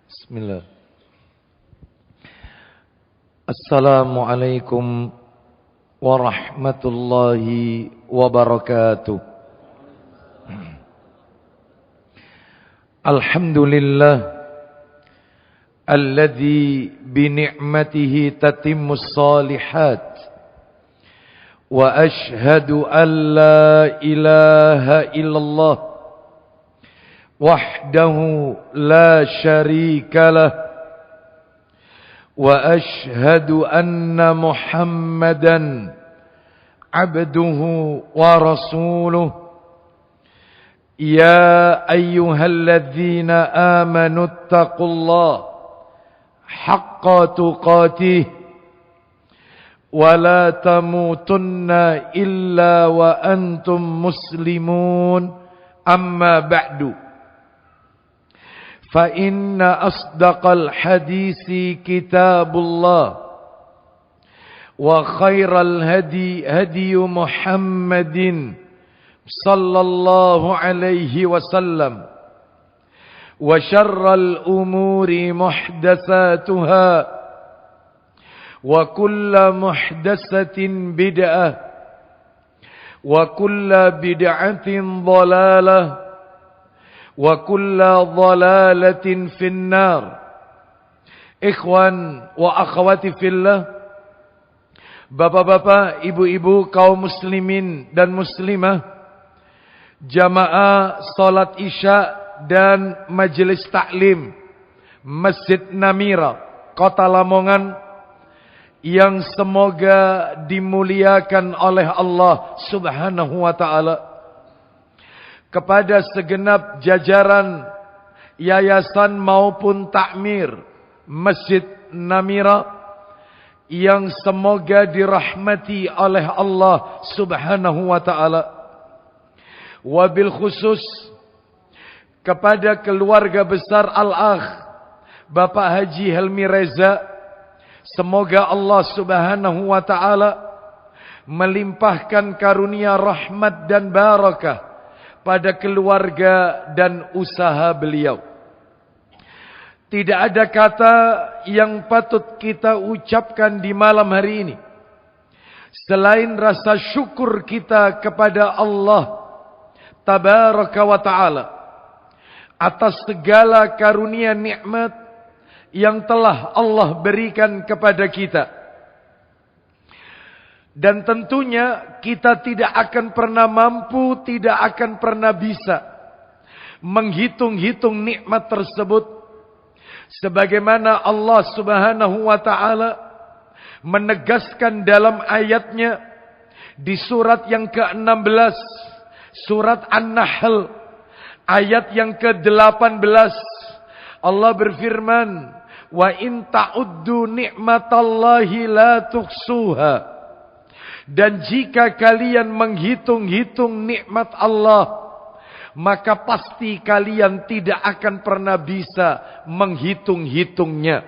Bismillah. Assalamualaikum warahmatullahi wabarakatuh. Alhamdulillah alladzi bi ni'matihi tatimmus shalihat wa ashhadu an la ilaha illallah wahdahu la syarika lah wa ashhadu anna Muhammadan abduhu wa rasuluh ya ayyuhalladzina amanu taqullaha haqqa tuqatih wa la tamutunna illa wa antum muslimun amma ba'du فإن أصدق الحديث كتاب الله وخير الهدي هدي محمد صلى الله عليه وسلم وشر الأمور محدثاتها وكل محدثة بدعة وكل بدعة ضلالة wa kulla dhalalatin finnar. Ikhwan wa akhwati fillah, bapak-bapak, ibu-ibu, kaum muslimin dan muslimah, jamaah salat isya dan majelis taklim Masjid Namira, Kota Lamongan, yang semoga dimuliakan oleh Allah Subhanahu wa ta'ala. Kepada segenap jajaran yayasan maupun takmir Masjid Namira yang semoga dirahmati oleh Allah Subhanahu wa ta'ala. Wabil khusus kepada keluarga besar Al-Akh Bapak Haji Helmi Reza, semoga Allah Subhanahu wa ta'ala melimpahkan karunia rahmat dan barakah pada keluarga dan usaha beliau. Tidak ada kata yang patut kita ucapkan di malam hari ini selain rasa syukur kita kepada Allah Tabaraka wa ta'ala atas segala karunia nikmat yang telah Allah berikan kepada kita. Dan tentunya kita tidak akan pernah mampu, tidak akan pernah bisa menghitung-hitung nikmat tersebut. Sebagaimana Allah Subhanahu wa ta'ala menegaskan dalam ayatnya di surat yang ke-16, surat An-Nahl, ayat yang ke-18. Allah berfirman, "Wa in ta'uddu ni'matallahi la tuhsuha." Dan jika kalian menghitung-hitung nikmat Allah, maka pasti kalian tidak akan pernah bisa menghitung-hitungnya.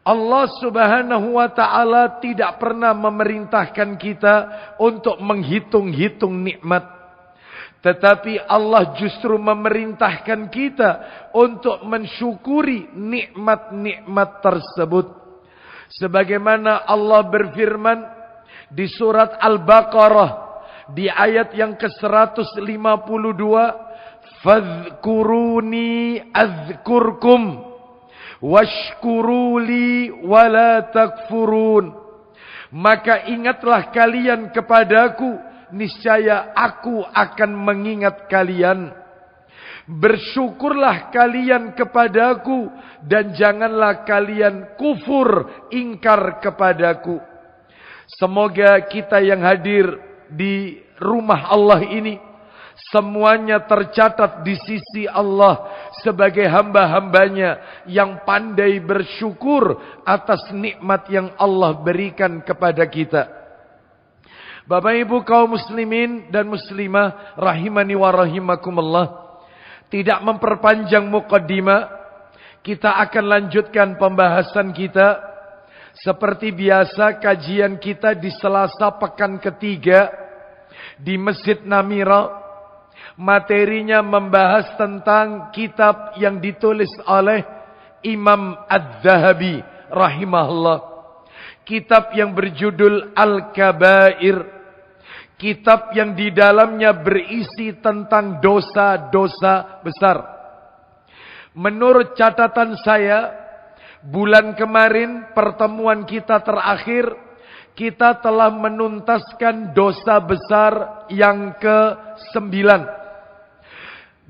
Allah Subhanahu wa ta'ala tidak pernah memerintahkan kita untuk menghitung-hitung nikmat. Tetapi Allah justru memerintahkan kita untuk mensyukuri nikmat-nikmat tersebut. Sebagaimana Allah berfirman di surat Al-Baqarah di ayat yang ke-152, "Fadhkuruni azkurkum washkuruli wala takfurun." Maka ingatlah kalian kepadaku, niscaya aku akan mengingat kalian. Bersyukurlah kalian kepadaku dan janganlah kalian kufur, ingkar kepadaku. Semoga kita yang hadir di rumah Allah ini semuanya tercatat di sisi Allah sebagai hamba-hambanya yang pandai bersyukur atas nikmat yang Allah berikan kepada kita. Bapak Ibu kaum muslimin dan muslimah rahimani wa rahimakumullah, tidak memperpanjang muqaddimah, kita akan lanjutkan pembahasan kita. Seperti biasa, kajian kita di Selasa pekan ketiga di Masjid Namira Materinya membahas tentang kitab yang ditulis oleh Imam Az-Zahabi rahimahullah. Kitab yang berjudul Al-Kabair. Kitab yang di dalamnya berisi tentang dosa-dosa besar. Menurut catatan saya, bulan kemarin pertemuan kita terakhir, kita telah menuntaskan dosa besar yang ke-9.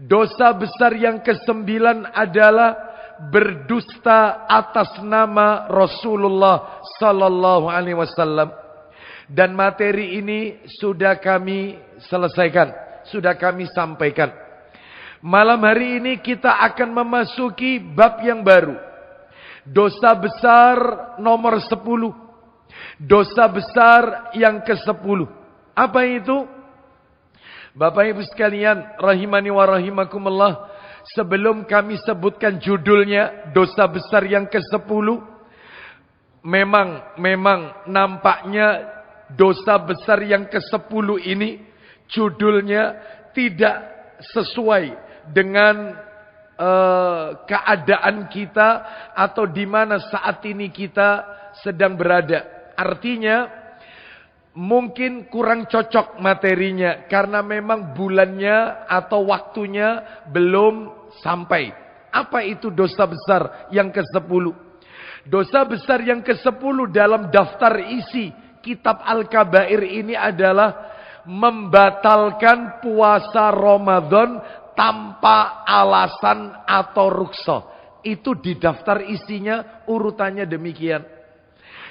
Dosa besar yang ke-9 adalah berdusta atas nama Rasulullah sallallahu alaihi wasallam. Dan materi ini sudah kami selesaikan, sudah kami sampaikan. Malam hari ini kita akan memasuki bab yang baru. Dosa besar nomor 10. Dosa besar yang ke-10. Apa itu? Bapak Ibu sekalian, rahimani wa rahimakumullah. Sebelum kami sebutkan judulnya, dosa besar yang ke-10. Memang nampaknya dosa besar yang ke-10 ini judulnya tidak sesuai dengan keadaan kita atau di mana saat ini kita sedang berada. Artinya mungkin kurang cocok materinya karena memang bulannya atau waktunya belum sampai. Apa itu dosa besar yang ke-10? Dosa besar yang ke-10 dalam daftar isi kitab Al-Kabair ini adalah membatalkan puasa Ramadan tanpa alasan atau ruksa. Itu di daftar isinya urutannya demikian.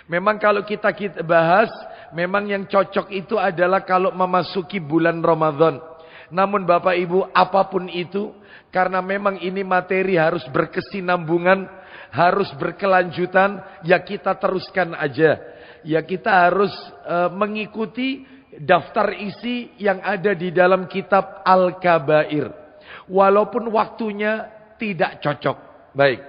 Memang kalau kita bahas, memang yang cocok itu adalah kalau memasuki bulan Ramadan. Namun Bapak Ibu, apapun itu, karena memang ini materi harus berkesinambungan, harus berkelanjutan, ya kita teruskan aja. Ya kita harus mengikuti daftar isi yang ada di dalam kitab Al-Kabair. Walaupun waktunya tidak cocok. Baik.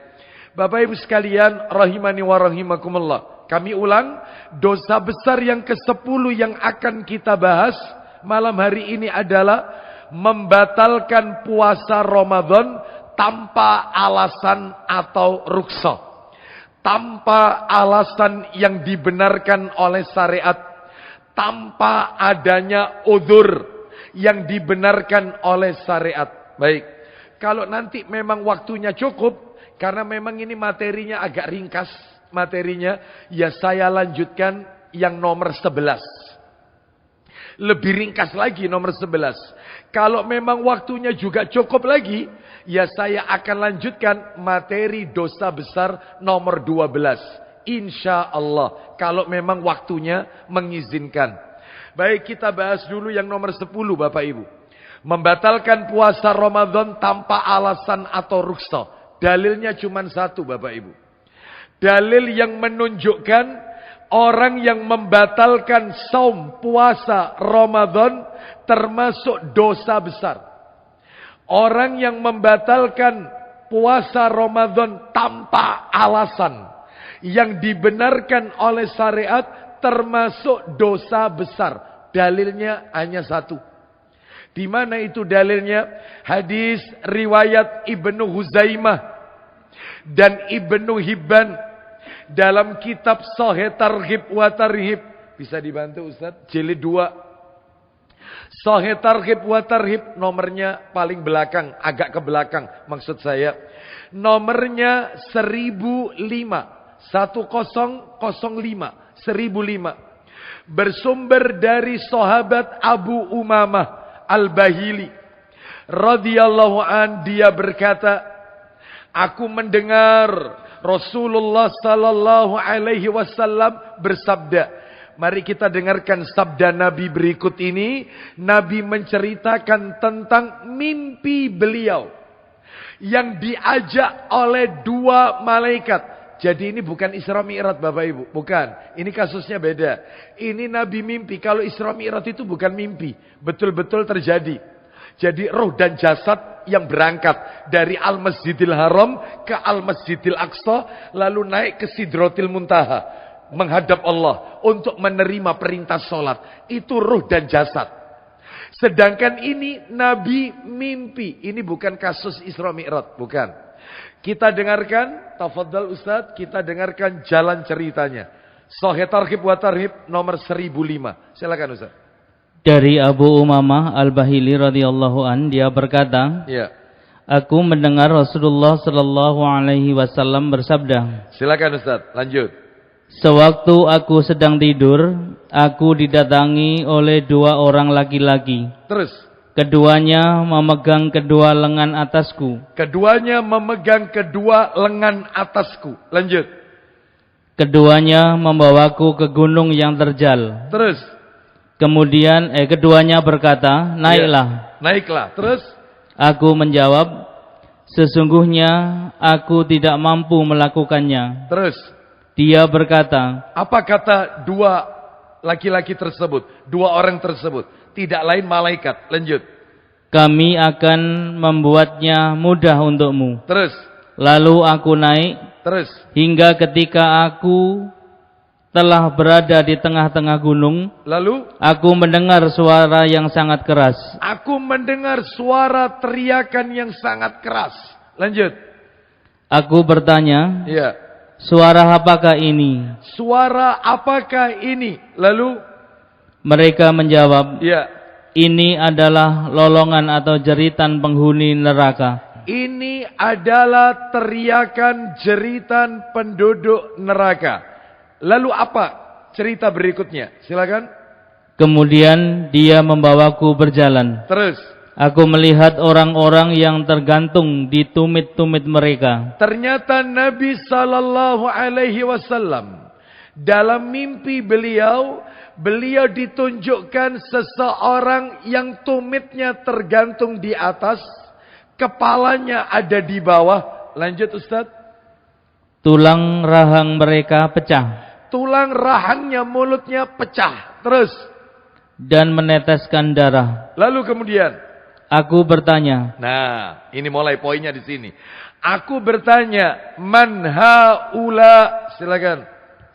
Bapak Ibu sekalian, rahimani wa rahimakumullah. Kami ulang, dosa besar yang ke-10 yang akan kita bahas malam hari ini adalah membatalkan puasa Ramadan tanpa alasan atau ruksa. Tanpa alasan yang dibenarkan oleh syariat. Tanpa adanya udzur yang dibenarkan oleh syariat. Baik. Kalau nanti memang waktunya cukup. Karena memang ini materinya agak ringkas. Materinya. Ya saya lanjutkan yang nomor 11. Lebih ringkas lagi nomor 11. Kalau memang waktunya juga cukup lagi, ya saya akan lanjutkan materi dosa besar nomor 12. Insya Allah. Kalau memang waktunya mengizinkan. Baik, kita bahas dulu yang nomor 10 Bapak Ibu. Membatalkan puasa Ramadan tanpa alasan atau ruksa. Dalilnya cuma satu Bapak Ibu. Dalil yang menunjukkan orang yang membatalkan saum puasa Ramadan termasuk dosa besar. Orang yang membatalkan puasa Ramadan tanpa alasan yang dibenarkan oleh syariat termasuk dosa besar. Dalilnya hanya satu. Di mana itu dalilnya? Hadis riwayat Ibnu Huzaimah dan Ibnu Hibban dalam kitab Sahih Targhib wa Tarhib. Bisa dibantu Ustaz? Jilid 2. Sahih Targhib wa Tarhib nomornya paling belakang, agak ke belakang maksud saya. Nomornya 1005. 1005. 1005. Bersumber dari sahabat Abu Umamah Al-Bahili radhiyallahu an, dia berkata, aku mendengar Rasulullah sallallahu alaihi wasallam bersabda. Mari kita dengarkan sabda Nabi berikut ini. Nabi menceritakan tentang mimpi beliau yang diajak oleh dua malaikat. Jadi ini bukan Isra Mi'raj Bapak Ibu, bukan. Ini kasusnya beda. Ini Nabi mimpi. Kalau Isra Mi'raj itu bukan mimpi, betul-betul terjadi. Jadi roh dan jasad yang berangkat dari Al-Masjidil Haram ke Al-Masjidil Aqsa, lalu naik ke Sidratil Muntaha, menghadap Allah untuk menerima perintah sholat. Itu roh dan jasad. Sedangkan ini Nabi mimpi. Ini bukan kasus Isra Mi'raj, bukan. Kita dengarkan, tafadhal Ustaz, kita dengarkan jalan ceritanya. Sahih Targhib wa Tarhib nomor 1005. Silakan Ustaz. Dari Abu Umamah Al-Bahili radhiyallahu an, dia berkata, Ya. aku mendengar Rasulullah sallallahu alaihi wasallam bersabda. Silakan Ustaz, lanjut. Sewaktu aku sedang tidur, aku didatangi oleh dua orang laki-laki. Terus. Keduanya memegang kedua lengan atasku. Keduanya memegang kedua lengan atasku. Lanjut. Keduanya membawaku ke gunung yang terjal. Terus. Kemudian keduanya berkata, naiklah. Ya, naiklah. Terus. Aku menjawab, sesungguhnya aku tidak mampu melakukannya. Terus. Dia berkata, apa kata dua laki-laki tersebut? Dua orang tersebut. Tidak lain malaikat. Lanjut. kami akan membuatnya mudah untukmu. Terus. Lalu aku naik. Terus. Hingga ketika aku telah berada di tengah-tengah gunung. Lalu. Aku mendengar suara yang sangat keras. Aku mendengar suara teriakan yang sangat keras. Lanjut. Aku bertanya. Iya. Suara apakah ini? Suara apakah ini? Lalu mereka menjawab, ya, ini adalah lolongan atau jeritan penghuni neraka. Ini adalah teriakan jeritan penduduk neraka. Lalu apa cerita berikutnya? Silakan. Kemudian dia membawaku berjalan. Terus. Aku melihat orang-orang yang tergantung di tumit-tumit mereka. Ternyata Nabi sallallahu alaihi wasallam dalam mimpi beliau ditunjukkan seseorang yang tumitnya tergantung di atas, kepalanya ada di bawah. Lanjut Ustaz. Tulang rahang mereka pecah. Tulang rahangnya, mulutnya pecah. Terus. Dan meneteskan darah. Lalu kemudian. Aku bertanya. Nah, ini mulai poinnya di sini. Aku bertanya, man haula? Silakan.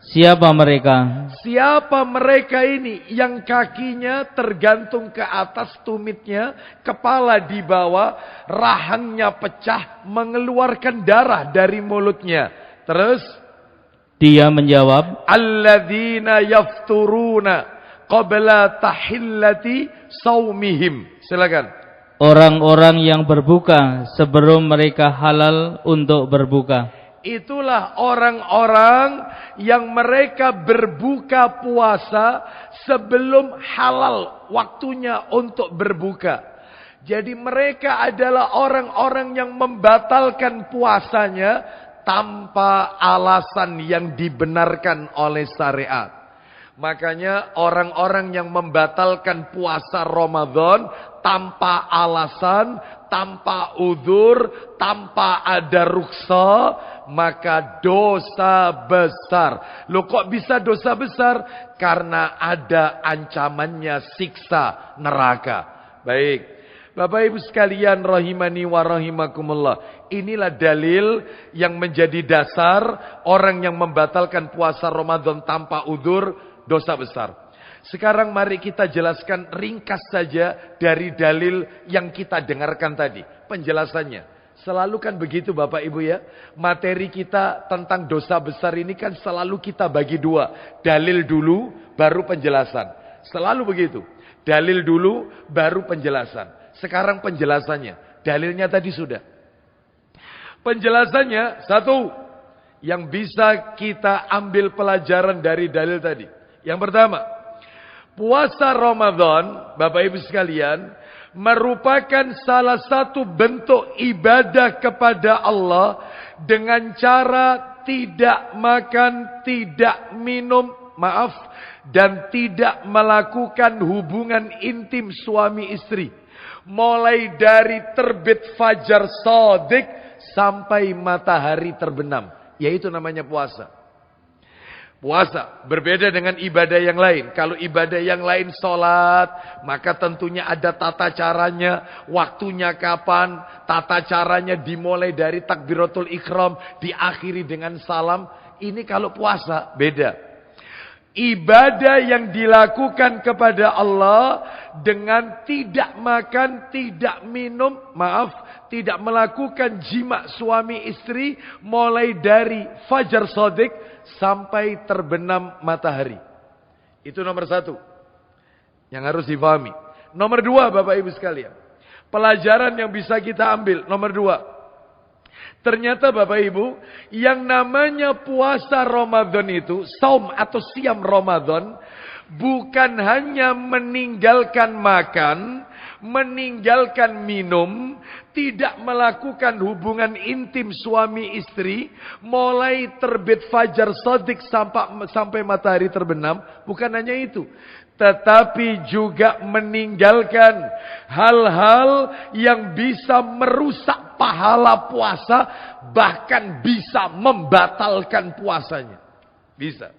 Siapa mereka? Siapa mereka ini yang kakinya tergantung ke atas tumitnya, kepala di bawah, rahangnya pecah, mengeluarkan darah dari mulutnya. Terus dia menjawab, alladzina yafturuna qabla tahillati saumihim. Silakan. Orang-orang yang berbuka sebelum mereka halal untuk berbuka. Itulah orang-orang yang mereka berbuka puasa sebelum halal waktunya untuk berbuka. Jadi mereka adalah orang-orang yang membatalkan puasanya tanpa alasan yang dibenarkan oleh syariat. Makanya orang-orang yang membatalkan puasa Ramadan tanpa alasan, tanpa udzur, tanpa ada ruksa, maka dosa besar. Loh kok bisa dosa besar? Karena ada ancamannya siksa neraka. Baik. Bapak Ibu sekalian rahimani wa rahimakumullah. Inilah dalil yang menjadi dasar orang yang membatalkan puasa Ramadan tanpa udzur, dosa besar. Sekarang mari kita jelaskan ringkas saja dari dalil yang kita dengarkan tadi. Penjelasannya. Selalu kan begitu Bapak Ibu ya. Materi kita tentang dosa besar ini kan selalu kita bagi dua. Dalil dulu baru penjelasan. Selalu begitu. Dalil dulu baru penjelasan. Sekarang penjelasannya. Dalilnya tadi sudah. Penjelasannya satu. Yang bisa kita ambil pelajaran dari dalil tadi. Yang pertama, puasa Ramadan, Bapak Ibu sekalian, merupakan salah satu bentuk ibadah kepada Allah dengan cara tidak makan, tidak minum, dan tidak melakukan hubungan intim suami istri. Mulai dari terbit fajar shadiq sampai matahari terbenam. Yaitu namanya puasa. Puasa berbeda dengan ibadah yang lain. Kalau ibadah yang lain sholat, maka tentunya ada tata caranya, waktunya kapan, tata caranya dimulai dari takbiratul ihram, diakhiri dengan salam. Ini kalau puasa beda. Ibadah yang dilakukan kepada Allah dengan tidak makan, tidak minum, tidak melakukan jima suami istri mulai dari fajar shadiq sampai terbenam matahari. Itu nomor 1 yang harus difahami. Nomor 2, Bapak Ibu sekalian, pelajaran yang bisa kita ambil. Nomor 2, ternyata Bapak Ibu, yang namanya puasa Ramadan itu, saum atau siam Ramadan, bukan hanya meninggalkan makan, meninggalkan minum, tidak melakukan hubungan intim suami istri, mulai terbit fajar shadiq sampai matahari terbenam, bukan hanya itu. Tetapi juga meninggalkan hal-hal yang bisa merusak pahala puasa, bahkan bisa membatalkan puasanya. Bisa.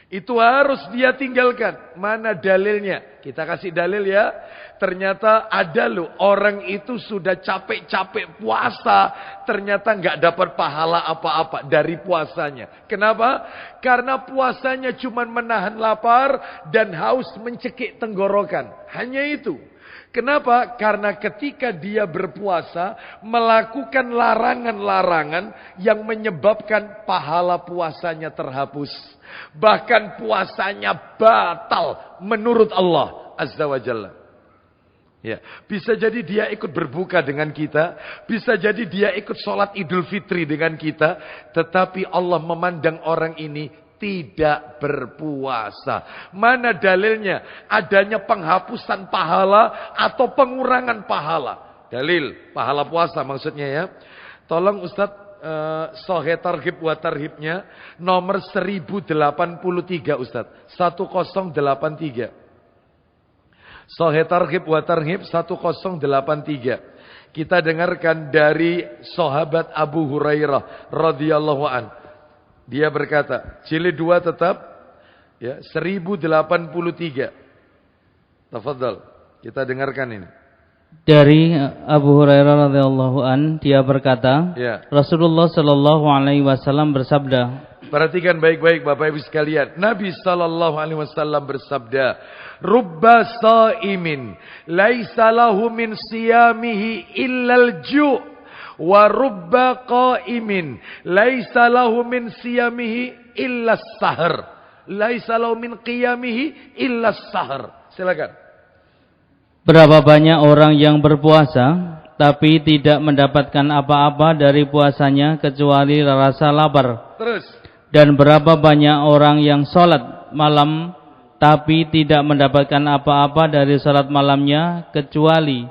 Itu harus dia tinggalkan. Mana dalilnya? Kita kasih dalil ya. Ternyata ada loh, orang itu sudah capek-capek puasa, ternyata nggak dapat pahala apa-apa dari puasanya. Kenapa? Karena puasanya cuma menahan lapar dan haus mencekik tenggorokan. Hanya itu. Kenapa? Karena ketika dia berpuasa, melakukan larangan-larangan yang menyebabkan pahala puasanya terhapus. Bahkan puasanya batal menurut Allah Azza wa Jalla. Ya, bisa jadi dia ikut berbuka dengan kita, bisa jadi dia ikut sholat Idul Fitri dengan kita, tetapi Allah memandang orang ini tidak berpuasa. Mana dalilnya? Adanya penghapusan pahala atau pengurangan pahala. Dalil pahala puasa maksudnya ya. Tolong Ustadz Sahih Targhib wa Tarhibnya nomor 1083 Ustadz, 1083. Sahih Targhib wa Tarhib 1083. Kita dengarkan dari sahabat Abu Hurairah radhiyallahu an. Dia berkata, jilid 2 tetap ya 1083. Tafadhal, kita dengarkan ini. Dari Abu Hurairah radhiyallahu an, dia berkata, ya. Rasulullah sallallahu alaihi wasallam bersabda. Perhatikan baik-baik Bapak Ibu sekalian. Nabi sallallahu alaihi wasallam bersabda, "Rubba shaimin laisa lahu min siyamihi illal ju' wa rubba qaimin laisa lahu min siyamihi illas sahar. Laisa lahu min qiyamihi illas sahar." Silakan. Berapa banyak orang yang berpuasa tapi tidak mendapatkan apa-apa dari puasanya kecuali rasa lapar. Terus. Dan berapa banyak orang yang sholat malam tapi tidak mendapatkan apa-apa dari sholat malamnya kecuali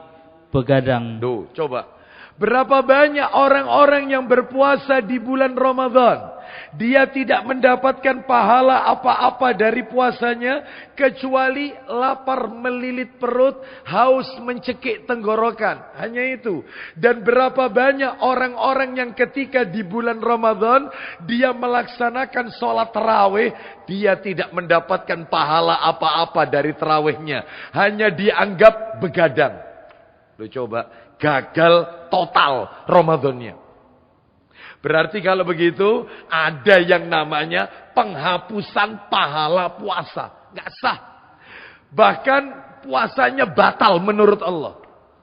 begadang. Duh, coba. Berapa banyak orang-orang yang berpuasa di bulan Ramadan, dia tidak mendapatkan pahala apa-apa dari puasanya kecuali lapar melilit perut, haus mencekik tenggorokan. Hanya itu. Dan berapa banyak orang-orang yang ketika di bulan Ramadan dia melaksanakan sholat tarawih, dia tidak mendapatkan pahala apa-apa dari tarawihnya, hanya dianggap begadang. Lo coba, gagal total Ramadannya. Berarti kalau begitu ada yang namanya penghapusan pahala puasa. Nggak sah. Bahkan puasanya batal menurut Allah.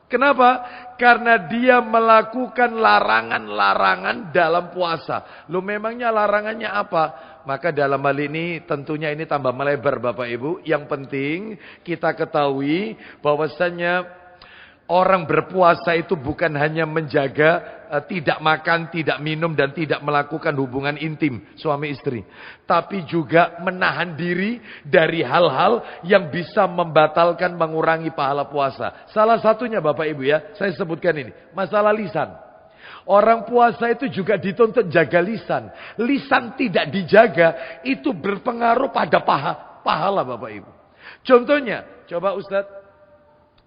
Kenapa? Karena dia melakukan larangan-larangan dalam puasa. Lu memangnya larangannya apa? Maka dalam hal ini tentunya ini tambah melebar Bapak Ibu. Yang penting kita ketahui bahwasannya orang berpuasa itu bukan hanya menjaga tidak makan, tidak minum, dan tidak melakukan hubungan intim suami istri. Tapi juga menahan diri dari hal-hal yang bisa membatalkan, mengurangi pahala puasa. Salah satunya Bapak Ibu ya, saya sebutkan ini. Masalah lisan. Orang puasa itu juga dituntut jaga lisan. Lisan tidak dijaga, itu berpengaruh pada pahala Bapak Ibu. Contohnya, coba Ustadz.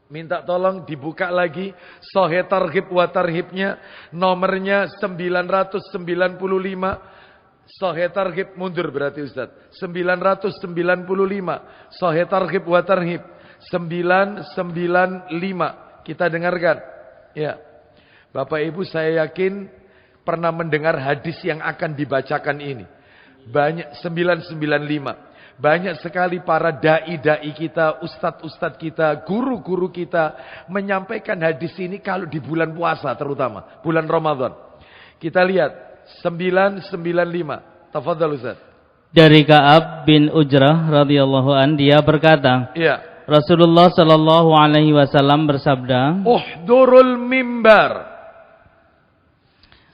Minta tolong dibuka lagi Sahih Targhib wa Tarhibnya nomornya 995. Sahih Targhib mundur berarti Ustaz. 995 Sahih Targhib wa Tarhib 995. Kita dengarkan. Ya. Bapak Ibu saya yakin pernah mendengar hadis yang akan dibacakan ini. Banyak 995. Banyak sekali para dai-dai kita, ustadz-ustadz kita, guru-guru kita menyampaikan hadis ini kalau di bulan puasa terutama, bulan Ramadan. Kita lihat 995. Tafadhal Ustaz. Dari Ka'ab bin Ujrah radhiyallahu an, dia berkata, Iya. Rasulullah sallallahu alaihi wasallam bersabda, Uhdurul mimbar.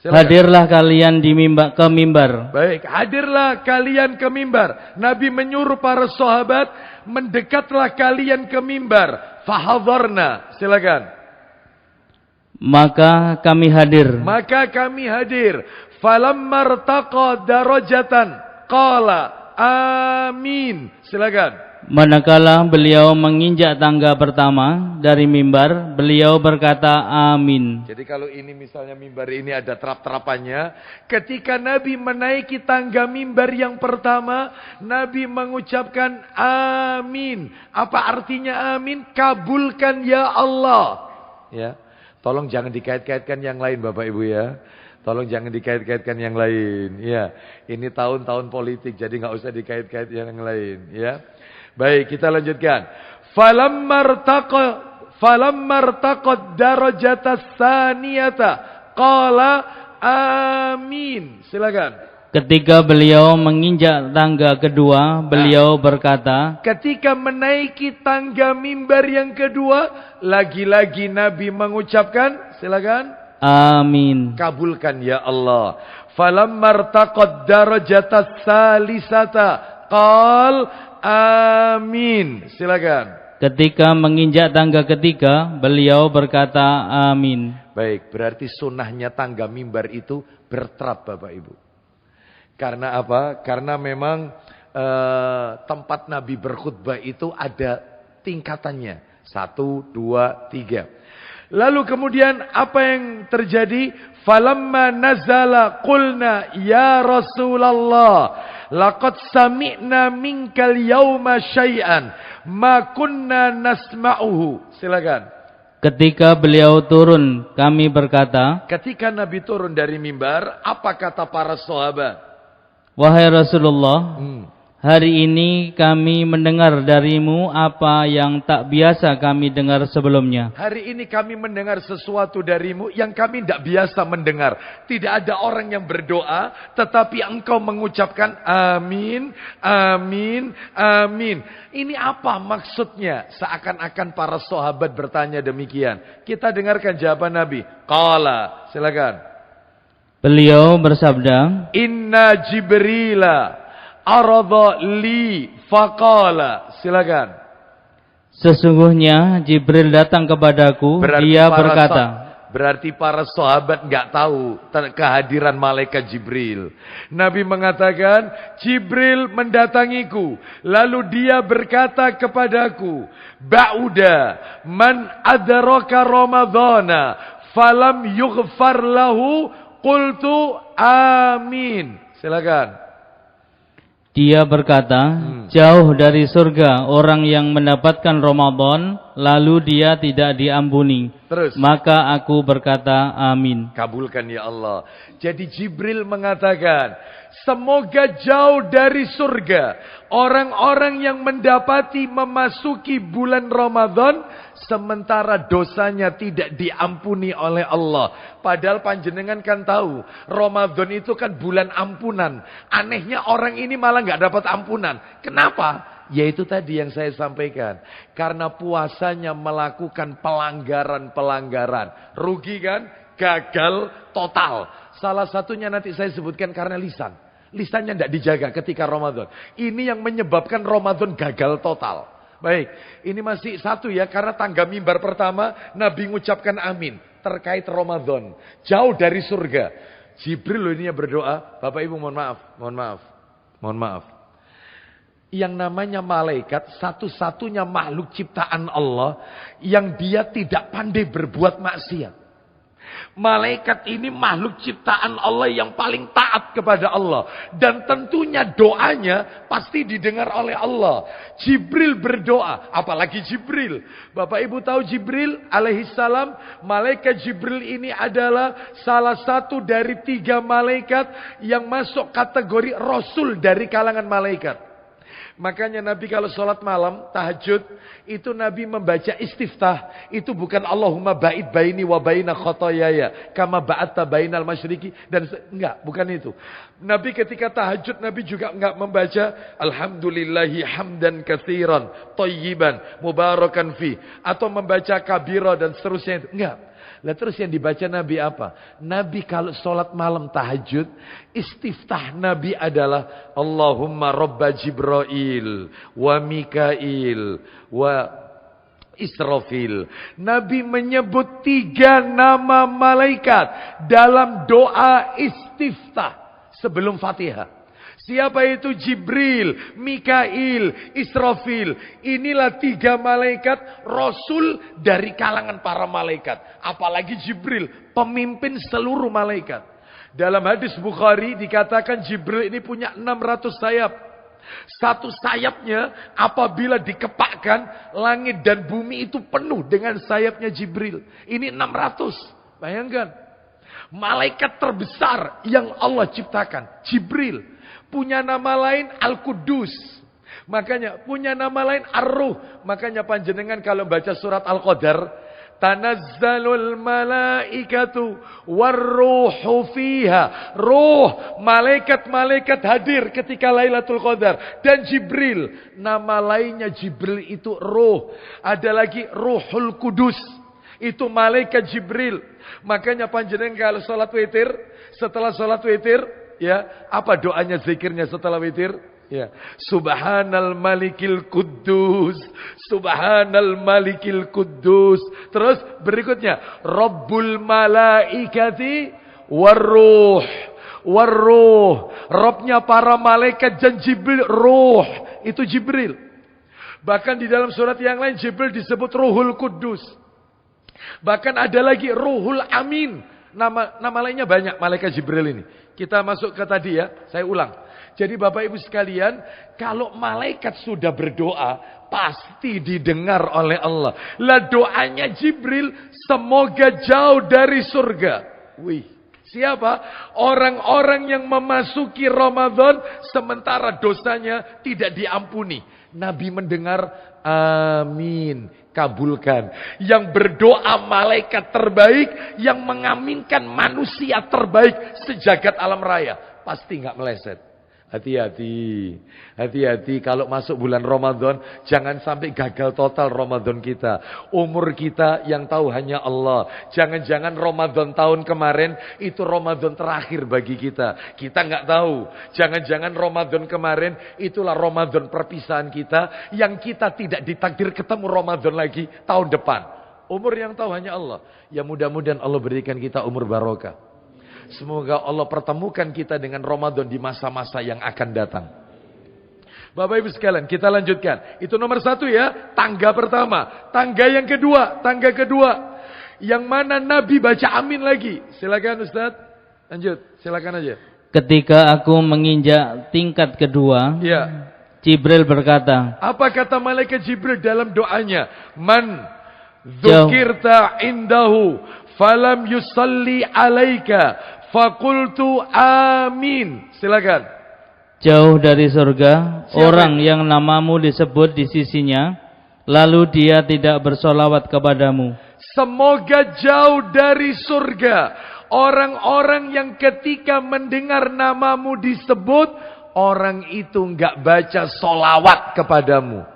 Silakan. Hadirlah kalian di ke mimbar. Baik, hadirlah kalian ke mimbar. Nabi menyuruh para sahabat, mendekatlah kalian ke mimbar. Fahadharna. Silakan. Maka kami hadir. Falamma irtaqa darajatan qala amin. Silakan. Manakala beliau menginjak tangga pertama dari mimbar, beliau berkata amin. Jadi kalau ini misalnya mimbar ini ada terap-terapannya, ketika Nabi menaiki tangga mimbar yang pertama, Nabi mengucapkan amin. Apa artinya amin? Kabulkan ya Allah. Ya. Tolong jangan dikait-kaitkan yang lain Bapak Ibu ya. Tolong jangan dikait-kaitkan yang lain. Ya. Ini tahun-tahun politik jadi nggak usah dikait-kait yang lain ya. Baik, kita lanjutkan. Falamma irtaqad darajatas saniyata qala amin. Silakan. Ketika beliau menginjak tangga kedua, beliau berkata, ketika menaiki tangga mimbar yang kedua, lagi-lagi Nabi mengucapkan, silakan. Amin. Kabulkan ya Allah. Falamma irtaqad darajatas salisata qala amin. Silakan. Ketika menginjak tangga ketiga, beliau berkata amin. Baik, berarti sunnahnya tangga mimbar itu berterap Bapak Ibu. Karena apa? Karena memang tempat Nabi berkhutbah itu ada tingkatannya. 1, 2, 3. Lalu kemudian apa yang terjadi? Falamma nazala qulna ya Rasulullah laqad sami'na minkal yawma syai'an ma kunna nasma'uhu. Silakan. Ketika beliau turun, kami berkata, ketika Nabi turun dari mimbar, apa kata para sahabat? Wahai Rasulullah, hari ini kami mendengar darimu apa yang tak biasa kami dengar sebelumnya. Hari ini kami mendengar sesuatu darimu yang kami tidak biasa mendengar. Tidak ada orang yang berdoa, tetapi engkau mengucapkan amin, amin, amin. Ini apa maksudnya? Seakan-akan para sahabat bertanya demikian. Kita dengarkan jawaban Nabi. Qala, silakan. Beliau bersabda, Inna Jibrila arada li faqala. Silakan. Sesungguhnya Jibril datang kepadaku, dia berkata. Berarti para sahabat nggak tahu kehadiran malaikat Jibril. Nabi mengatakan, Jibril mendatangiku, lalu dia berkata kepadaku, Ba'uda man adraka Ramadhana falam yughfar lahu qultu amin. Silakan. Dia berkata, jauh dari surga orang yang mendapatkan Ramadan, lalu dia tidak diampuni. Terus. Maka aku berkata, amin. Kabulkan ya Allah. Jadi Jibril mengatakan, semoga jauh dari surga orang-orang yang mendapati memasuki bulan Ramadan, sementara dosanya tidak diampuni oleh Allah. Padahal panjenengan kan tahu, Ramadan itu kan bulan ampunan. Anehnya orang ini malah nggak dapat ampunan. Kenapa? Yaitu tadi yang saya sampaikan. Karena puasanya melakukan pelanggaran-pelanggaran. Rugi kan? Gagal total. Salah satunya nanti saya sebutkan karena lisan. Lisannya tidak dijaga ketika Ramadan. Ini yang menyebabkan Ramadan gagal total. Baik, ini masih satu ya, karena tangga mimbar pertama Nabi mengucapkan amin terkait Ramadan, jauh dari surga. Jibril loh ini yang berdoa. Bapak Ibu mohon maaf. Yang namanya malaikat satu-satunya makhluk ciptaan Allah yang dia tidak pandai berbuat maksiat. Malaikat ini makhluk ciptaan Allah yang paling taat kepada Allah. Dan tentunya doanya pasti didengar oleh Allah. Jibril berdoa. Apalagi Jibril. Bapak Ibu tahu Jibril alaihissalam. Malaikat Jibril ini adalah salah satu dari 3 malaikat yang masuk kategori Rasul dari kalangan malaikat. Makanya Nabi kalau sholat malam, tahajud, itu Nabi membaca istiftah. Itu bukan Allahumma ba'id baini wa baina khotoyaya, kama ba'atta bainal masyriqi. Enggak, bukan itu. Nabi ketika tahajud, Nabi juga enggak membaca Alhamdulillahi hamdan katsiran, thayyiban, mubarakan fi. Atau membaca kabira dan seterusnya itu. Enggak. Lah terus yang dibaca Nabi apa? Nabi kalau sholat malam tahajud, istiftah Nabi adalah Allahumma Rabba Jibril wa Mikail wa Israfil. Nabi menyebut 3 nama malaikat dalam doa istiftah sebelum Fatihah. Siapa itu? Jibril, Mikail, Israfil. Inilah 3 malaikat Rasul dari kalangan para malaikat. Apalagi Jibril, pemimpin seluruh malaikat. Dalam hadis Bukhari dikatakan Jibril ini punya 600 sayap. Satu sayapnya apabila dikepakkan, langit dan bumi itu penuh dengan sayapnya Jibril. Ini 600. Bayangkan. Malaikat terbesar yang Allah ciptakan, Jibril. Punya nama lain Al-Quddus. Makanya punya nama lain Ar-Ruh. Makanya panjenengan kalau baca surat Al-Qadar, tanazzalul malaikatu warruhu fiha. Ruh, malaikat-malaikat hadir ketika Lailatul Qadar. Dan Jibril, nama lainnya Jibril itu Ruh. Ada lagi Ruhul Kudus. Itu malaikat Jibril. Makanya panjenengan kalau salat witir, setelah salat witir, ya, apa doanya zikirnya setelah witir? Ya, Subhanal Malikil Quddus, Subhanal Malikil Quddus. Terus berikutnya, Rabbul Malaikati Warruh. Warruh, Rabbnya para malaikat dan Jibril, Ruh, itu Jibril. Bahkan di dalam surat yang lain Jibril disebut Ruhul Quddus. Bahkan ada lagi Ruhul Amin. Nama lainnya banyak malaikat Jibril ini. Kita masuk ke tadi ya, saya ulang. Jadi Bapak Ibu sekalian, kalau malaikat sudah berdoa, pasti didengar oleh Allah. Lah doanya Jibril, semoga jauh dari surga. Wih, siapa? Orang-orang yang memasuki Ramadan sementara dosanya tidak diampuni. Nabi mendengar, amin, kabulkan. Yang berdoa malaikat terbaik, yang mengaminkan manusia terbaik sejagat alam raya. Pasti nggak meleset. Hati-hati. Hati-hati kalau masuk bulan Ramadan, jangan sampai gagal total Ramadan kita. Umur kita yang tahu hanya Allah. Jangan-jangan Ramadan tahun kemarin itu Ramadan terakhir bagi kita. Kita nggak tahu. Jangan-jangan Ramadan kemarin itulah Ramadan perpisahan kita, yang kita tidak ditakdir ketemu Ramadan lagi tahun depan. Umur yang tahu hanya Allah. Ya mudah-mudahan Allah berikan kita umur barokah. Semoga Allah pertemukan kita dengan Ramadan di masa-masa yang akan datang. Bapak Ibu sekalian, kita lanjutkan. Itu nomor 1 ya, tangga pertama. Tangga yang kedua, yang mana Nabi baca amin lagi. Silakan Ustaz, lanjut, silakan aja. Ketika aku menginjak tingkat kedua, ya. Jibril berkata, apa kata malaikat Jibril dalam doanya? Man dzukirta indahu falam yusalli alaika faqultu amin. Silakan. Jauh dari surga, siapa? Orang yang namamu disebut di sisinya, lalu dia tidak bersolawat kepadamu. Semoga jauh dari surga orang-orang yang ketika mendengar namamu disebut, orang itu enggak baca solawat kepadamu.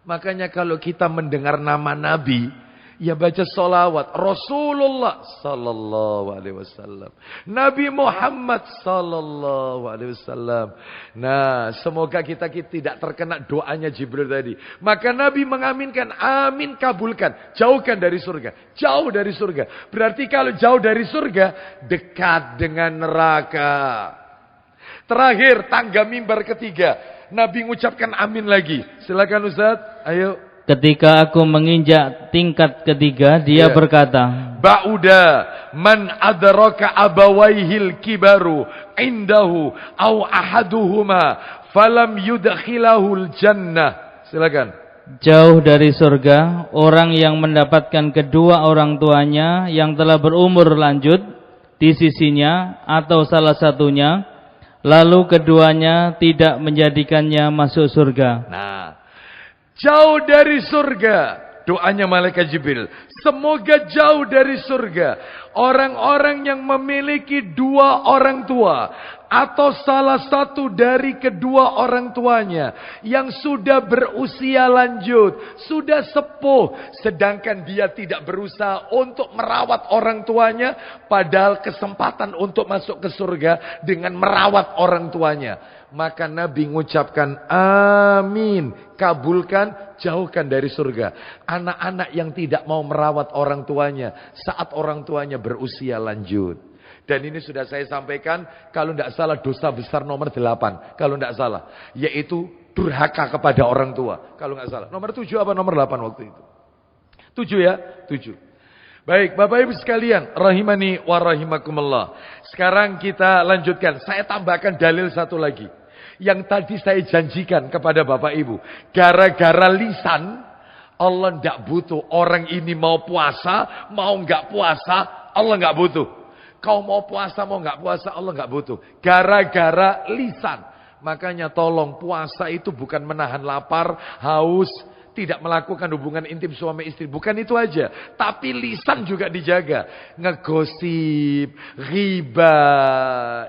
Makanya kalau kita mendengar nama Nabi, ya baca solawat. Rasulullah sallallahu alaihi wasallam, Nabi Muhammad sallallahu alaihi wasallam. Nah, semoga kita tidak terkena doanya Jibril tadi. Maka Nabi mengaminkan, amin, kabulkan. Jauhkan dari surga. Jauh dari surga. Berarti kalau jauh dari surga, dekat dengan neraka. Terakhir, tangga mimbar ketiga. Nabi mengucapkan amin lagi. Silakan Ustaz, ayo. Ketika aku menginjak tingkat ketiga, dia berkata, Ba'uda man adraka abawaihil kibaru indahu au ahaduhuma falam yudkhilahul jannah. Silakan. Jauh dari surga orang yang mendapatkan kedua orang tuanya yang telah berumur lanjut di sisinya, atau salah satunya, lalu keduanya tidak menjadikannya masuk surga. Nah, jauh dari surga. Doanya malaikat Jibril. Semoga jauh dari surga orang-orang yang memiliki dua orang tua atau salah satu dari kedua orang tuanya yang sudah berusia lanjut, sudah sepuh, sedangkan dia tidak berusaha untuk merawat orang tuanya, padahal kesempatan untuk masuk ke surga dengan merawat orang tuanya. Maka Nabi mengucapkan amin, kabulkan, jauhkan dari surga anak-anak yang tidak mau merawat orang tuanya saat orang tuanya berusia lanjut. Dan ini sudah saya sampaikan, kalau tidak salah dosa besar nomor 8, kalau tidak salah, yaitu durhaka kepada orang tua. Kalau tidak salah, nomor 7 apa nomor 8 waktu itu? 7 ya, 7. Baik, Bapak Ibu sekalian, rahimani wa rahimakumullah. Sekarang kita lanjutkan. Saya tambahkan dalil satu lagi. Yang tadi saya janjikan kepada Bapak Ibu. Gara-gara lisan, Allah tidak butuh. Orang ini mau puasa, mau nggak puasa, Allah nggak butuh. Kau mau puasa, mau nggak puasa, Allah nggak butuh. Gara-gara lisan. Makanya tolong, puasa itu bukan menahan lapar, haus, tidak melakukan hubungan intim suami istri. Bukan itu aja. Tapi lisan juga dijaga. Ngegosip, riba,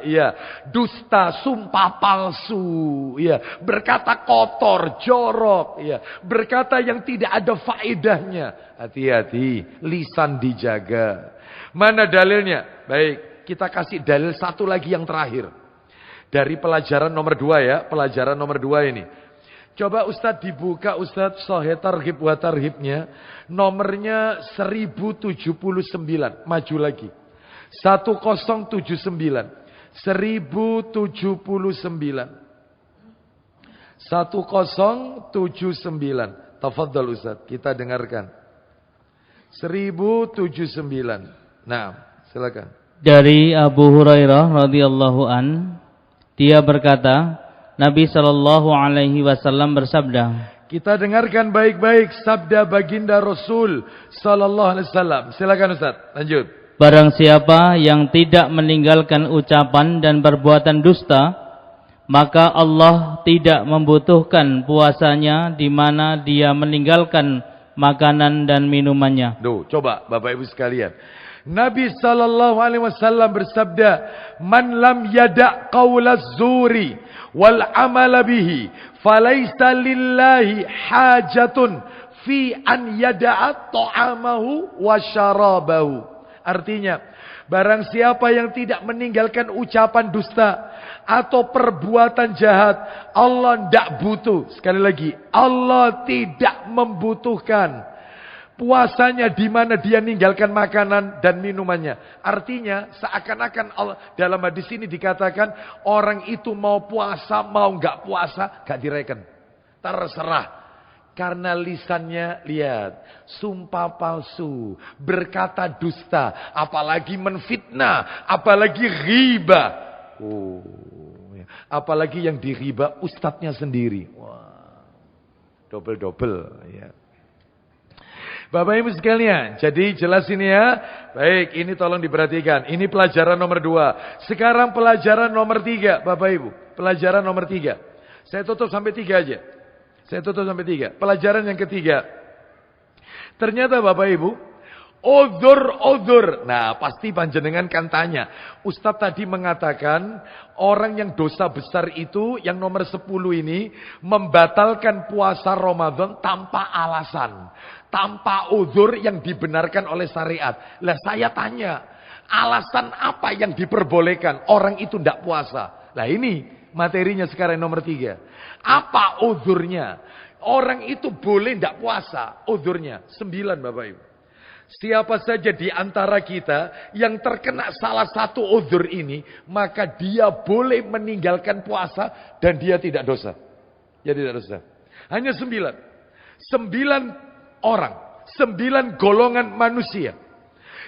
ya, dusta, sumpah palsu, ya, berkata kotor, jorok, ya, berkata yang tidak ada faedahnya. Hati-hati, lisan dijaga. Mana dalilnya? Baik, kita kasih dalil satu lagi yang terakhir. Dari pelajaran nomor 2 ya, pelajaran nomor 2 ini. Coba Ustadz dibuka Ustadz Sahih Targhib wa Tarhibnya. Nomornya 1079. Maju lagi. 1079. 1079. 1079. Tafadhal Ustadz, kita dengarkan. 1079. Nah, silakan. Dari Abu Hurairah radhiyallahu an, dia berkata, Nabi Shallallahu Alaihi Wasallam bersabda. Kita dengarkan baik-baik sabda baginda Rasul Sallallahu Alaihi Wasallam. Silakan Ustaz, lanjut. Barang siapa yang tidak meninggalkan ucapan dan perbuatan dusta, maka Allah tidak membutuhkan puasanya di mana dia meninggalkan makanan dan minumannya. Duh, coba Bapak Ibu sekalian. Nabi Sallallahu Alaihi Wasallam bersabda, "Man lam yada' qaulaz zuri wal amala bihi, falaisa lillahi hajatun fi an yada'a ta'amahu wa syarabahu." Artinya, barang siapa yang tidak meninggalkan ucapan dusta atau perbuatan jahat, Allah tidak butuh. Sekali lagi, Allah tidak membutuhkan puasanya di mana dia meninggalkan makanan dan minumannya. Artinya seakan-akan Allah, dalam hadis ini dikatakan orang itu mau puasa, mau nggak puasa, gak direken. Terserah. Karena lisannya, lihat, sumpah palsu, berkata dusta, apalagi menfitnah, apalagi riba. Oh, apalagi yang diriba ustadznya sendiri. Wah, double-double ya. Bapak Ibu sekalian, jadi jelas ini ya. Baik, ini tolong diperhatikan. Ini pelajaran nomor 2. Sekarang pelajaran nomor 3, Bapak Ibu. Pelajaran nomor 3. Saya tutup sampai 3 aja. Saya tutup sampai 3. Pelajaran yang ketiga. Ternyata Bapak Ibu, Udzur. Nah, pasti panjenengan kan tanya. Ustadz tadi mengatakan orang yang dosa besar itu, yang nomor 10 ini, membatalkan puasa Ramadan tanpa alasan. Tanpa udzur yang dibenarkan oleh syariat. Lah saya tanya, alasan apa yang diperbolehkan orang itu tidak puasa? Lah ini materinya sekarang nomor 3. Apa udzurnya? Orang itu boleh tidak puasa. Udzurnya 9 Bapak Ibu. Siapa saja di antara kita yang terkena salah satu udzur ini, maka dia boleh meninggalkan puasa dan dia tidak dosa. Dia tidak dosa. Hanya 9. 9 orang, 9 golongan manusia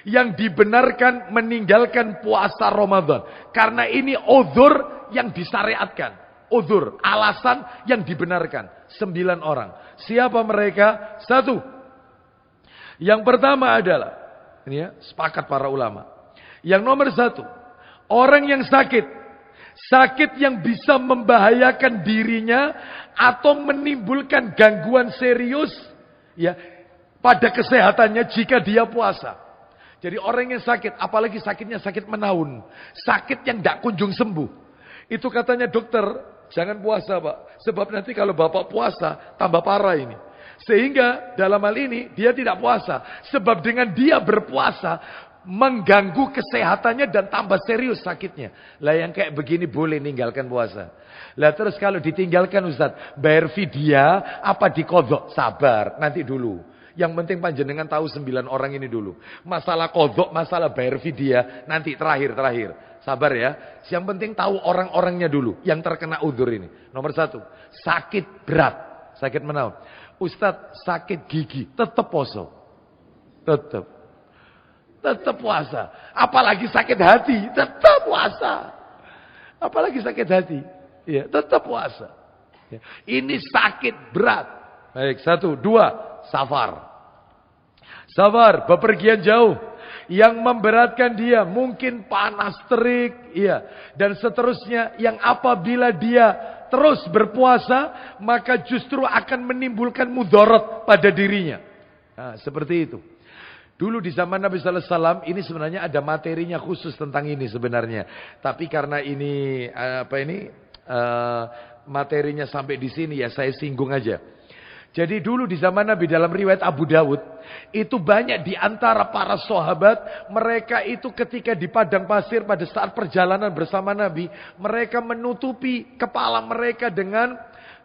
yang dibenarkan meninggalkan puasa Ramadan. Karena ini udzur yang disyariatkan. Udzur, alasan yang dibenarkan. 9 orang. Siapa mereka? 1. Yang pertama adalah, ini ya, sepakat para ulama. Yang nomor 1, orang yang sakit sakit yang bisa membahayakan dirinya atau menimbulkan gangguan serius ya pada kesehatannya jika dia puasa. Jadi orang yang sakit, apalagi sakitnya sakit menaun, sakit yang tidak kunjung sembuh. Itu katanya dokter, jangan puasa Pak, sebab nanti kalau Bapak puasa tambah parah ini. Sehingga dalam hal ini dia tidak puasa, sebab dengan dia berpuasa mengganggu kesehatannya dan tambah serius sakitnya. Lah yang kayak begini boleh ninggalkan puasa. Lah terus kalau ditinggalkan Ustaz, bayar fidyah apa diqodhok? Sabar, nanti dulu. Yang penting panjenengan tahu 9 orang ini dulu. Masalah qodhok, masalah bayar fidyah nanti terakhir. Sabar ya. Yang penting tahu orang-orangnya dulu yang terkena udzur ini. Nomor 1, sakit berat, sakit menaun. Ustaz, sakit gigi, tetap poso. Tetap puasa. Apalagi sakit hati, tetap puasa. Apalagi sakit hati, ya, tetap puasa. Ya. Ini sakit berat. Baik, 1, 2, safar. Safar, bepergian jauh. Yang memberatkan dia, mungkin panas terik, ya, dan seterusnya. Yang apabila dia terus berpuasa, maka justru akan menimbulkan mudarat pada dirinya. Nah, seperti itu. Dulu di zaman Nabi Sallallahu Alaihi Wasallam ini sebenarnya ada materinya khusus tentang ini sebenarnya. Tapi karena ini materinya sampai di sini ya saya singgung aja. Jadi dulu di zaman Nabi dalam riwayat Abu Dawud itu banyak di antara para sahabat mereka itu ketika di padang pasir pada saat perjalanan bersama Nabi mereka menutupi kepala mereka dengan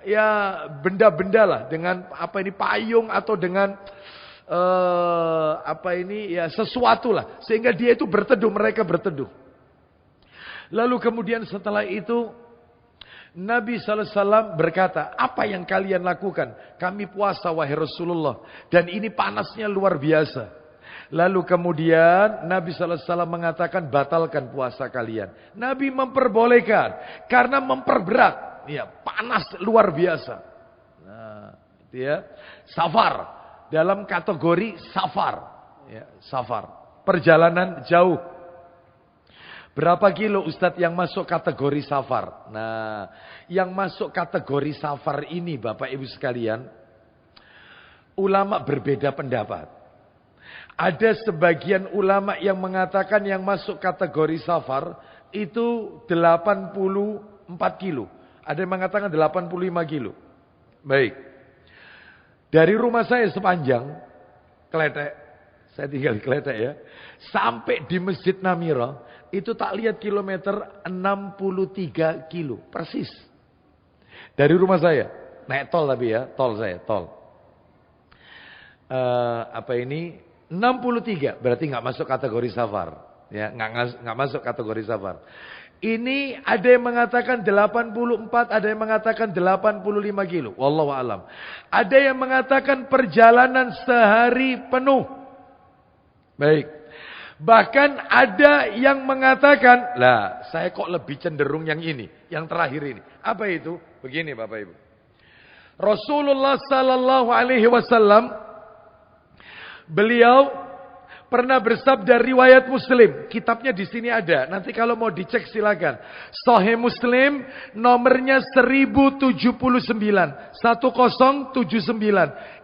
ya benda-benda lah dengan payung atau dengan sesuatu lah sehingga dia itu berteduh, mereka berteduh. Lalu kemudian setelah itu Nabi sallallahu alaihi wasallam berkata, "Apa yang kalian lakukan?" "Kami puasa wahai Rasulullah dan ini panasnya luar biasa." Lalu kemudian Nabi sallallahu alaihi wasallam mengatakan, "Batalkan puasa kalian." Nabi memperbolehkan karena memperberat, ya, panas luar biasa. Nah, itu ya. Safar dalam kategori safar, ya, safar, perjalanan jauh. Berapa kilo Ustadz yang masuk kategori safar? Nah, yang masuk kategori safar ini Bapak Ibu sekalian, ulama berbeda pendapat. Ada sebagian ulama yang mengatakan yang masuk kategori safar itu 84 kilo. Ada yang mengatakan 85 kilo. Baik. Dari rumah saya sepanjang Kletek, saya tinggal di Kletek ya, sampai di Masjid Namira, itu tak lihat kilometer 63 kilo, persis. Dari rumah saya, naik tol tapi ya, tol saya, tol. 63, berarti nggak masuk kategori safar. Ya, nggak masuk kategori safar. Ini ada yang mengatakan 84, ada yang mengatakan 85 kilo. Wallahu a'lam. Ada yang mengatakan perjalanan sehari penuh. Baik. Bahkan ada yang mengatakan, lah saya kok lebih cenderung yang ini, yang terakhir ini. Apa itu? Begini Bapak Ibu. Rasulullah sallallahu alaihi wasallam beliau pernah bersabda riwayat Muslim. Kitabnya di sini ada. Nanti kalau mau dicek silakan. Sahih Muslim nomornya 1079. 1079.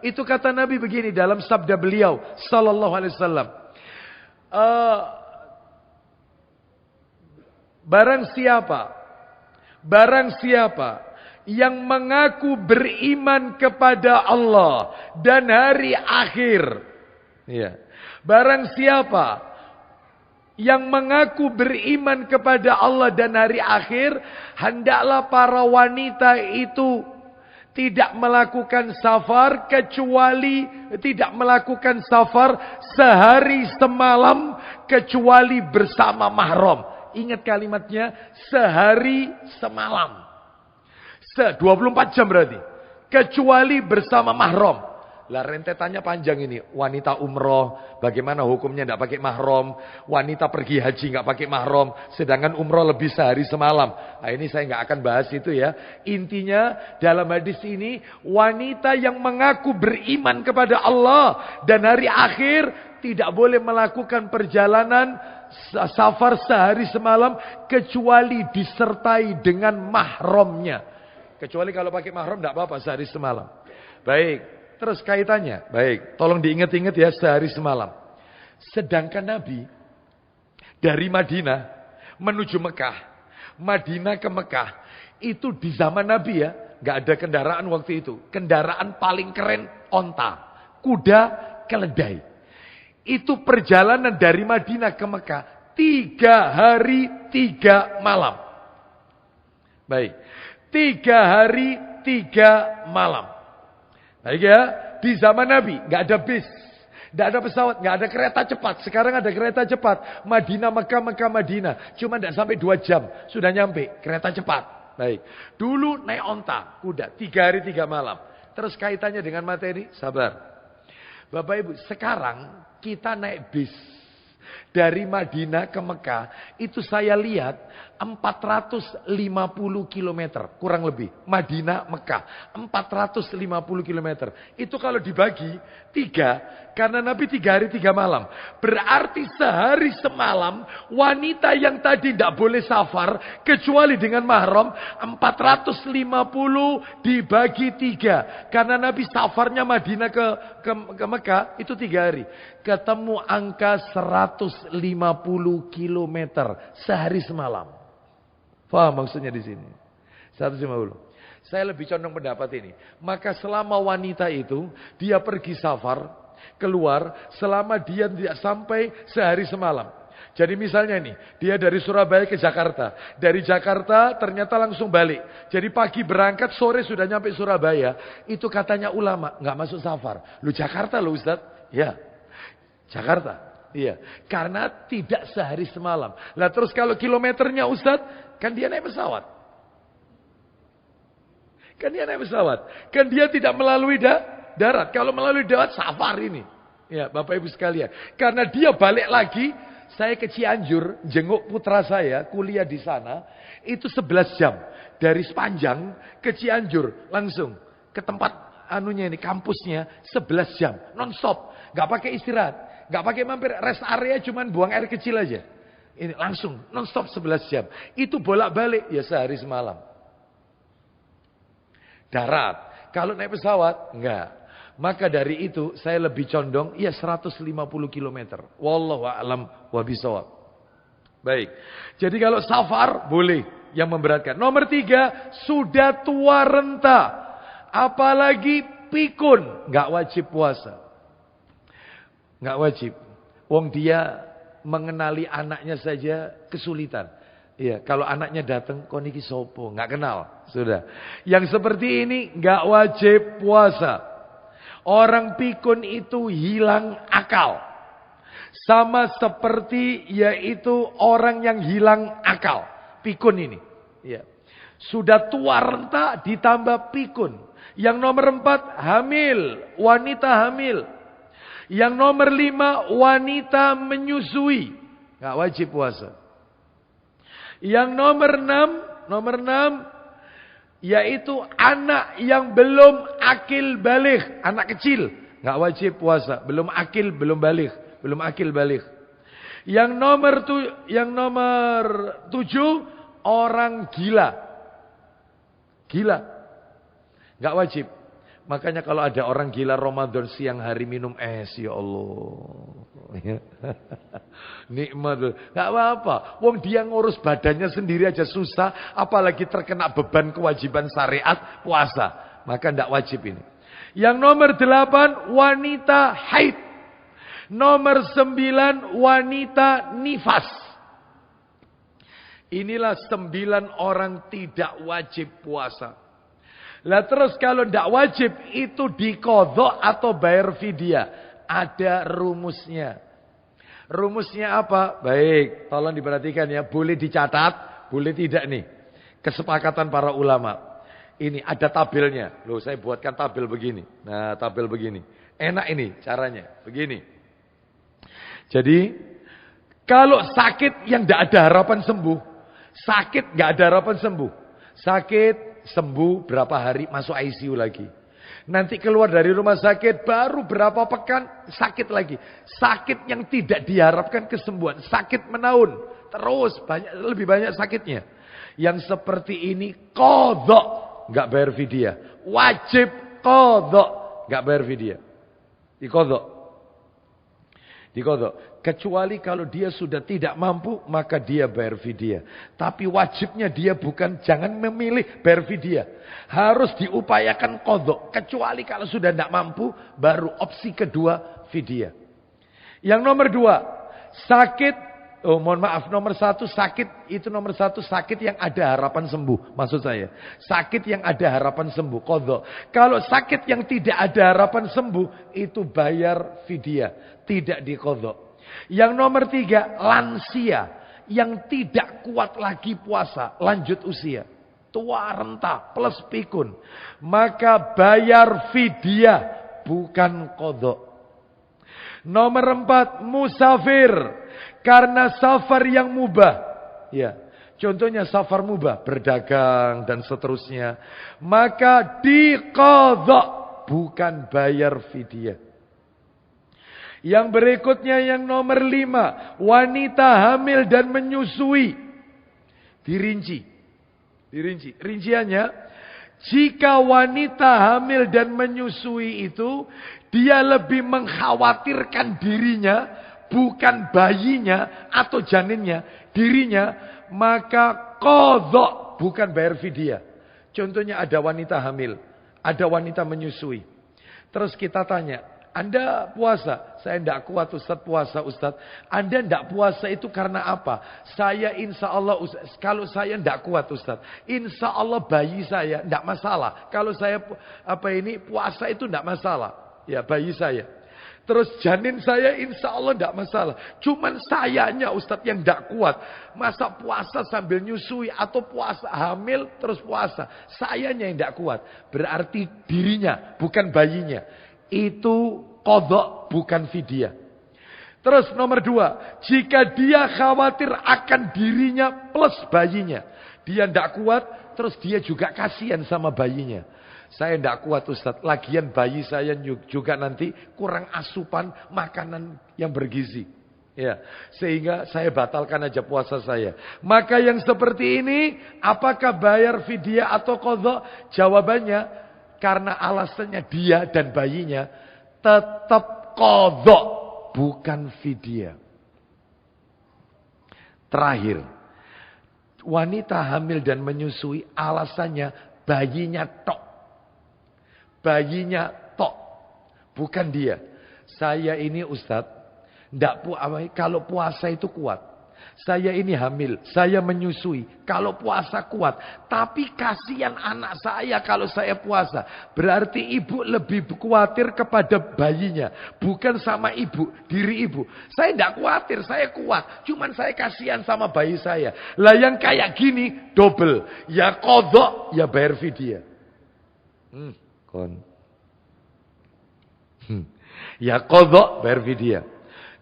Itu kata Nabi begini dalam sabda beliau sallallahu alaihi wasallam. Barang siapa yang mengaku beriman kepada Allah dan hari akhir, ya. Barang siapa yang mengaku beriman kepada Allah dan hari akhir, hendaklah para wanita itu tidak melakukan safar sehari semalam kecuali bersama mahram. Ingat kalimatnya, sehari semalam. 24 jam berarti. Kecuali bersama mahram. Lah rentetannya panjang ini. Wanita umroh, bagaimana hukumnya tidak pakai mahram. Wanita pergi haji nggak pakai mahram. Sedangkan umroh lebih sehari semalam. Nah ini saya nggak akan bahas itu ya. Intinya dalam hadis ini, wanita yang mengaku beriman kepada Allah dan hari akhir tidak boleh melakukan perjalanan safar sehari semalam kecuali disertai dengan mahramnya. Kecuali kalau pakai mahram tidak apa-apa sehari semalam. Baik, terus kaitannya. Baik, tolong diingat-ingat ya, sehari semalam. Sedangkan Nabi dari Madinah menuju Mekah, Madinah ke Mekah, itu di zaman Nabi ya, nggak ada kendaraan waktu itu. Kendaraan paling keren onta, kuda, keledai. Itu perjalanan dari Madinah ke Mekah 3 hari 3 malam. Baik, 3 hari 3 malam. Baik ya, di zaman Nabi nggak ada bis, nggak ada pesawat, nggak ada kereta cepat. Sekarang ada kereta cepat, Madinah Mekah, Mekah Madinah, cuma tidak sampai 2 jam sudah nyampe kereta cepat. Baik, dulu naik onta, kuda, 3 hari 3 malam. Terus kaitannya dengan materi, sabar. Bapak Ibu, sekarang kita naik bis dari Madinah ke Mekah, itu saya lihat 450 km kurang lebih. Madinah Mekah 450 km. Itu kalau dibagi 3, karena Nabi 3 hari 3 malam, berarti sehari semalam wanita yang tadi tidak boleh safar kecuali dengan mahram 450 dibagi 3, karena Nabi safarnya Madinah ke Mekah itu 3 hari, ketemu angka 150 km sehari semalam. Paham maksudnya di sini? 150. Saya lebih condong pendapat ini. Maka selama wanita itu dia pergi safar, keluar, selama dia tidak sampai sehari semalam. Jadi misalnya nih, dia dari Surabaya ke Jakarta. Dari Jakarta ternyata langsung balik. Jadi pagi berangkat, sore sudah nyampe Surabaya. Itu katanya ulama, nggak masuk safar. Lu Jakarta lo Ustaz? Ya, Jakarta. Iya, karena tidak sehari semalam. Lah terus kalau kilometernya Ustaz, kan dia naik pesawat. Kan dia tidak melalui darat. Kalau melalui darat, safar ini. Ya, Bapak Ibu sekalian. Karena dia balik lagi, saya ke Cianjur, jenguk putra saya, kuliah di sana. Itu 11 jam. Dari Sepanjang ke Cianjur, langsung ke tempat kampusnya, 11 jam. Non-stop. Gak pakai istirahat. Gak pakai mampir, rest area cuman buang air kecil aja. Ini langsung non-stop 11 jam. Itu bolak-balik ya sehari semalam. Darat. Kalau naik pesawat enggak. Maka dari itu saya lebih condong ya 150 km. Wallahu a'lam wa bishawab. Baik. Jadi kalau safar boleh yang memberatkan. Nomor 3, sudah tua renta. Apalagi pikun, enggak wajib puasa. Enggak wajib. Wong dia mengenali anaknya saja kesulitan. Iya, kalau anaknya datang, kok niki sopo, nggak kenal, sudah. Yang seperti ini nggak wajib puasa. Orang pikun itu hilang akal, sama seperti yaitu orang yang hilang akal. Pikun ini, iya. Sudah tua renta ditambah pikun. Yang nomor 4 hamil, wanita hamil. Yang nomor 5 wanita menyusui, nggak wajib puasa. Yang nomor 6 yaitu anak yang belum akil balik, anak kecil, nggak wajib puasa, belum akil balik. Yang nomor 7 orang gila, nggak wajib. Makanya kalau ada orang gila Ramadan siang hari minum es, ya Allah. Nikmat. Gak apa-apa. Wong dia ngurus badannya sendiri aja susah. Apalagi terkena beban kewajiban syariat puasa. Maka tidak wajib ini. Yang nomor 8 wanita haid. Nomor 9 wanita nifas. Inilah 9 orang tidak wajib puasa. Lah terus kalau tidak wajib itu diqadha atau bayar fidyah. Ada rumusnya. Rumusnya apa? Baik, tolong diperhatikan ya. Boleh dicatat, boleh tidak nih. Kesepakatan para ulama. Ini ada tabelnya. Loh, saya buatkan tabel begini. Nah, tabel begini. Enak ini caranya. Begini. Jadi, kalau sakit yang tidak ada harapan sembuh. Sakit nggak ada harapan sembuh. Sakit sembuh berapa hari masuk ICU lagi. Nanti keluar dari rumah sakit, baru berapa pekan, sakit lagi. Sakit yang tidak diharapkan kesembuhan. Sakit menaun. Terus lebih banyak sakitnya. Yang seperti ini, qadha, nggak bayar fidyah. Wajib qadha, nggak bayar fidyah. Diqadha. Kecuali kalau dia sudah tidak mampu, maka dia bayar fidyah. Tapi wajibnya dia bukan, jangan memilih bayar fidyah. Harus diupayakan qadha. Kecuali kalau sudah tidak mampu, baru opsi kedua fidyah. Yang nomor 2, sakit. Nomor 1 sakit, itu nomor 1 sakit yang ada harapan sembuh. Maksud saya, sakit yang ada harapan sembuh, qadha. Kalau sakit yang tidak ada harapan sembuh, itu bayar fidyah, tidak diqadha. Yang nomor 3, lansia yang tidak kuat lagi puasa, lanjut usia, tua renta plus pikun, maka bayar fidyah, bukan qadha. Nomor 4, musafir. Karena safar yang mubah. Ya, contohnya safar mubah, berdagang dan seterusnya. Maka diqadha, bukan bayar fidyah. Yang berikutnya yang nomor 5. Wanita hamil dan menyusui. Dirinci. Rinciannya, jika wanita hamil dan menyusui itu, dia lebih mengkhawatirkan dirinya, bukan bayinya atau janinnya, dirinya, maka qadha, bukan bayar fidyah. Contohnya ada wanita hamil, ada wanita menyusui. Terus kita tanya, Anda puasa? Saya tidak kuat Ustaz puasa Ustaz. Anda tidak puasa itu karena apa? Saya insya Allah Ustaz, kalau saya tidak kuat Ustaz, insya Allah bayi saya tidak masalah. Kalau saya puasa itu tidak masalah. Ya, bayi saya. Terus janin saya insya Allah tidak masalah. Cuman sayanya Ustadz yang tidak kuat. Masa puasa sambil nyusui atau puasa hamil terus puasa. Sayanya yang tidak kuat. Berarti dirinya bukan bayinya. Itu qadha, bukan fidyah. Terus nomor 2. Jika dia khawatir akan dirinya plus bayinya. Dia tidak kuat, terus dia juga kasihan sama bayinya. Saya tidak kuat Ustaz. Lagian bayi saya juga nanti kurang asupan makanan yang bergizi. Ya, sehingga saya batalkan aja puasa saya. Maka yang seperti ini, apakah bayar fidyah atau qadha? Jawabannya, karena alasannya dia dan bayinya, tetap qadha, bukan fidyah. Terakhir, wanita hamil dan menyusui alasannya bayinya tok. Bayinya tok, bukan dia. Saya ini Ustadz, kalau puasa itu kuat. Saya ini hamil, saya menyusui. Kalau puasa kuat, tapi kasihan anak saya kalau saya puasa. Berarti ibu lebih khawatir kepada bayinya, bukan sama ibu, diri ibu. Saya tidak khawatir, saya kuat. Cuman saya kasihan sama bayi saya. Lah yang kayak gini double, ya qadha, ya bayar fidyah. Ya qadha, bayar fidyah.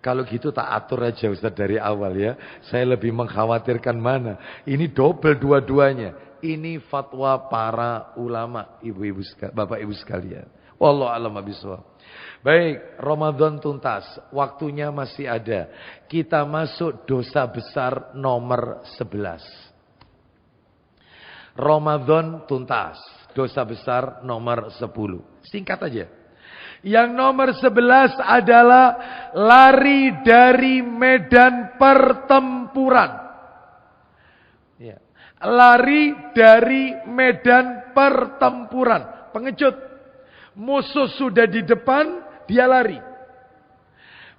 Kalau gitu tak atur aja Ustaz dari awal ya. Saya lebih mengkhawatirkan mana. Ini double dua-duanya. Ini fatwa para ulama, ibu-ibu, bapak ibu sekalian. Wallahu a'lam bishawab. Baik, Ramadan tuntas. Waktunya masih ada. Kita masuk dosa besar nomor 11. Ramadan tuntas. Dosa besar nomor 10. Singkat aja. Yang nomor 11 adalah lari dari medan pertempuran. Ya. Lari dari medan pertempuran. Pengecut. Musuh sudah di depan, dia lari.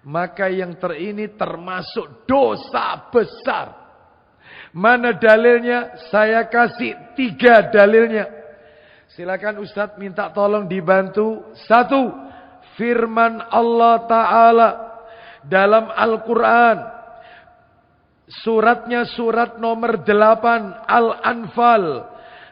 Maka yang ini termasuk dosa besar. Mana dalilnya? Saya kasih 3 dalilnya. Silakan Ustadz minta tolong dibantu. 1. Firman Allah Ta'ala dalam Al-Quran. Suratnya surat nomor 8 Al-Anfal.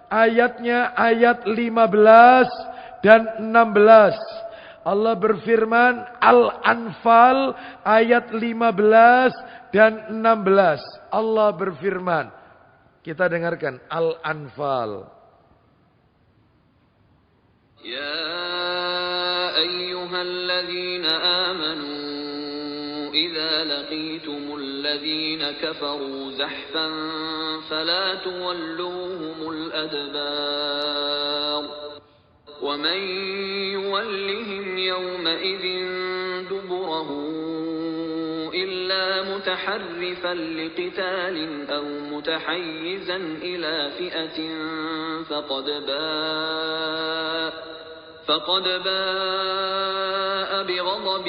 Ayatnya ayat 15 dan 16. Allah berfirman Al-Anfal ayat 15 dan 16. Allah berfirman. Kita dengarkan Al-Anfal. يا أيها الذين آمنوا إذا لقيتم الذين كفروا زحفا فلا تولوهم الأدبار ومن يولهم يومئذ دبره إلا متحرفا لقتال أو متحيزا إلى فئة فقد باء بغضب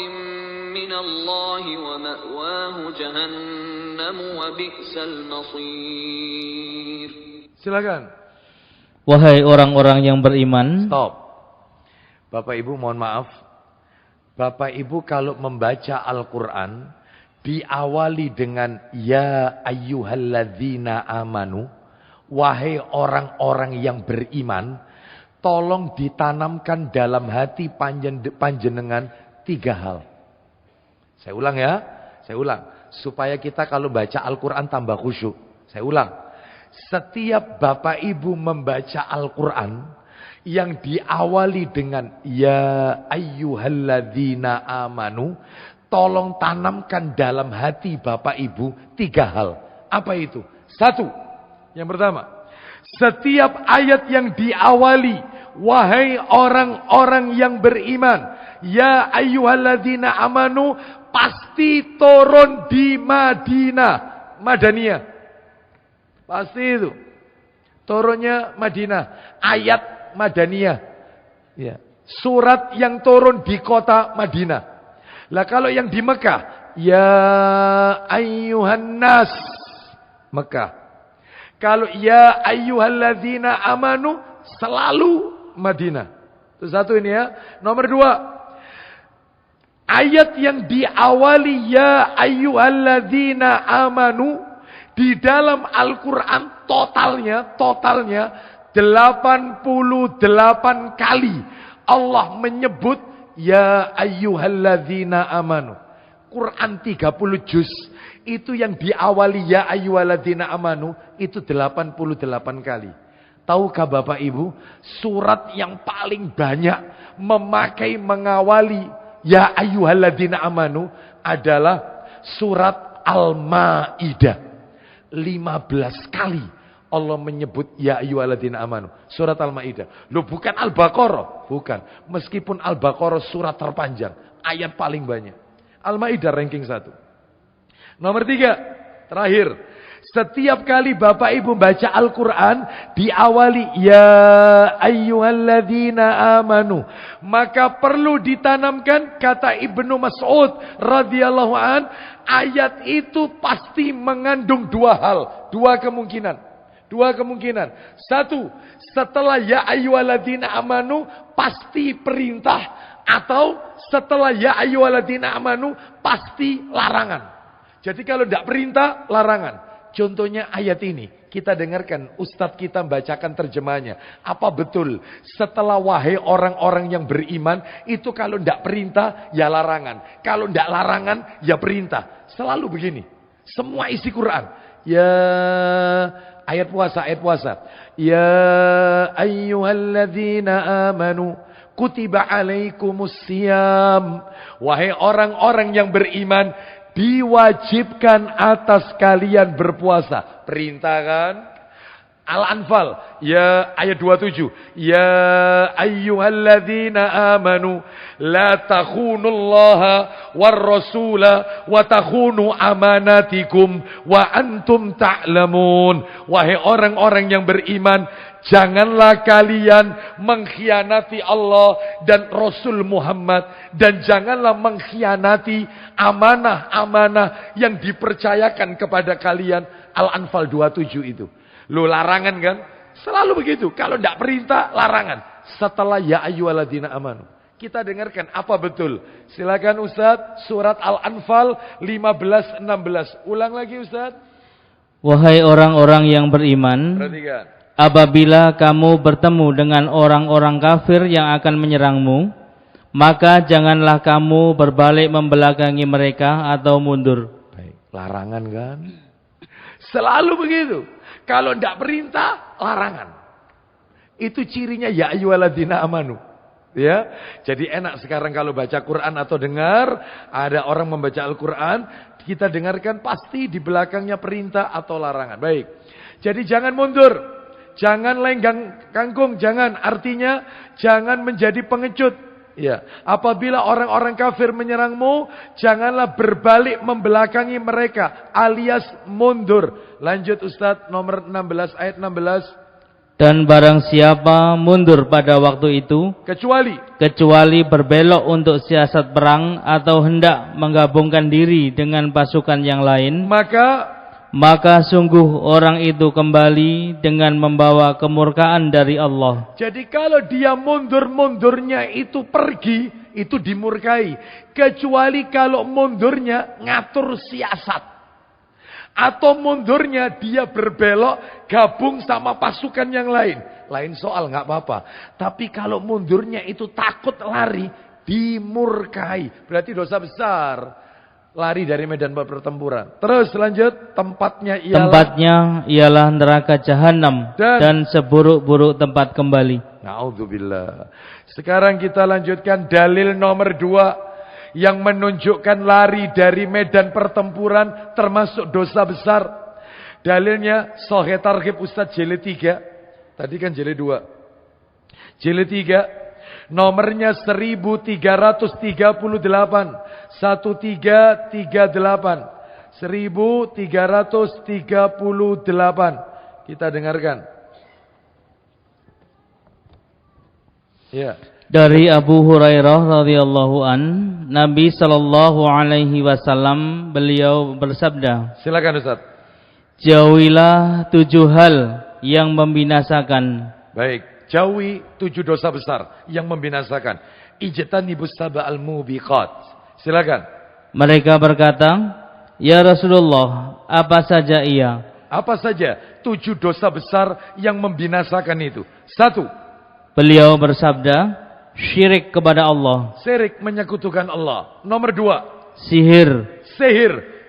من الله ومأواه جهنم وبئس المصير. Silakan. Wahai orang-orang yang beriman. Stop. Bapak Ibu mohon maaf. Bapak Ibu kalau membaca Al-Quran diawali dengan ya ayyuhalladzina amanu, wahai orang-orang yang beriman, tolong ditanamkan dalam hati panjenengan 3 hal. Saya ulang ya, supaya kita kalau baca Al-Quran tambah khusyuk. Saya ulang, setiap Bapak Ibu membaca Al-Quran yang diawali dengan ya ayyuhalladzina amanu, tolong tanamkan dalam hati Bapak Ibu 3 hal. Apa itu? 1, yang pertama, setiap ayat yang diawali wahai orang-orang yang beriman, ya ayyuhalladzina amanu, pasti turun di Madinah, Madaniyah. Pasti itu. Turunnya Madinah, ayat Madaniyah. Ya. Surat yang turun di kota Madinah. Lah kalau yang di Mekah, ya ayyuhan nas, Mekah. Kalau ya ayyuhalladzina amanu, selalu Madinah. Itu 1 ini ya. Nomor 2, ayat yang diawali ya ayyuhalladzina amanu di dalam Al-Quran totalnya 88 kali Allah menyebut ya ayyuhalladzina amanu. Quran 30 juz itu yang diawali ya ayyuhalladzina amanu itu 88 kali. Tahukah Bapak Ibu, surat yang paling banyak mengawali ya ayyuhalladzina amanu adalah surat Al-Maidah. 15 kali Allah menyebut ya ayyuhalladzina amanu. Surat Al-Maidah. Loh, bukan Al-Baqarah, bukan. Meskipun Al-Baqarah surat terpanjang, ayat paling banyak. Al-Maidah ranking 1. Nomor 3, terakhir. Setiap kali Bapak Ibu baca Al-Quran diawali ya ayyuhalladzina amanu, maka perlu ditanamkan, kata Ibnu Mas'ud radhiyallahu an, ayat itu pasti mengandung 2 hal, 2 kemungkinan. 1, setelah ya ayyuhalladzina amanu pasti perintah, atau setelah ya ayyuhalladzina amanu pasti larangan. Jadi kalau tidak perintah, larangan. Contohnya ayat ini, kita dengarkan Ustadz kita bacakan terjemahnya. Apa betul setelah wahai orang-orang yang beriman, itu kalau tidak perintah, ya larangan. Kalau tidak larangan, ya perintah. Selalu begini. Semua isi Quran. Ya, ayat puasa. Ya ayyuhalladzina amanu, kutiba alaikumus siyam. Wahai orang-orang yang beriman, diwajibkan atas kalian berpuasa. Perintah kan? Al-Anfal, ya ayat 27. Ya ayyuhalladzina amanu la takhunullaha war rasula wa takhunu amanatikum wa antum ta'lamun. Wahai orang-orang yang beriman, janganlah kalian mengkhianati Allah dan Rasul Muhammad, dan janganlah mengkhianati amanah-amanah yang dipercayakan kepada kalian. Al-Anfal 27 itu. Lo larangan kan? Selalu begitu. Kalau tidak perintah, larangan. Setelah ya ayyuhalladzina amanu. Kita dengarkan apa betul. Silakan Ustaz, surat Al-Anfal 15-16. Ulang lagi Ustaz. Wahai orang-orang yang beriman, perhatikan. Apabila kamu bertemu dengan orang-orang kafir yang akan menyerangmu, maka janganlah kamu berbalik membelakangi mereka atau mundur. Baik, larangan kan? Selalu begitu. Kalau tidak perintah, larangan. Itu cirinya ya ayyuhalladzina amanu. Ya, jadi enak sekarang kalau baca Quran atau dengar ada orang membaca Al-Quran, kita dengarkan pasti di belakangnya perintah atau larangan. Baik, jadi jangan mundur, jangan lenggang kangkung, jangan, artinya jangan menjadi pengecut. Ya, apabila orang-orang kafir menyerangmu, janganlah berbalik membelakangi mereka, alias mundur. Lanjut Ustadz, nomor 16 ayat 16. Dan barang siapa mundur pada waktu itu, kecuali berbelok untuk siasat perang atau hendak menggabungkan diri dengan pasukan yang lain, maka sungguh orang itu kembali dengan membawa kemurkaan dari Allah. Jadi kalau dia mundur-mundurnya itu pergi, itu dimurkai. Kecuali kalau mundurnya ngatur siasat. Atau mundurnya dia berbelok gabung sama pasukan yang lain. Lain soal, nggak apa-apa. Tapi kalau mundurnya itu takut lari, dimurkai. Berarti dosa besar. Lari dari medan pertempuran. Terus lanjut, tempatnya ialah neraka jahanam dan seburuk-buruk tempat kembali. Na'udzubillah. Sekarang kita lanjutkan dalil nomor 2. Yang menunjukkan lari dari medan pertempuran termasuk dosa besar. Dalilnya Sahih Targhib Ustadz jilid 3. Tadi kan jilid 2. Jilid 3. Nomornya 1338. 1338. 1338. Kita dengarkan. Ya. Dari Abu Hurairah radhiyallahu an, Nabi sallallahu alaihi wasallam beliau bersabda. Silakan Ustaz. Jauhilah 7 hal yang membinasakan. Baik, jauhi 7 dosa besar yang membinasakan. Ijtanibus sab'al mubiqat. Silakan. Mereka berkata, "Ya Rasulullah, apa saja ia?" Apa saja 7 dosa besar yang membinasakan itu? 1. Beliau bersabda, syirik kepada Allah. Syirik, menyekutukan Allah. Nomor 2. Sihir.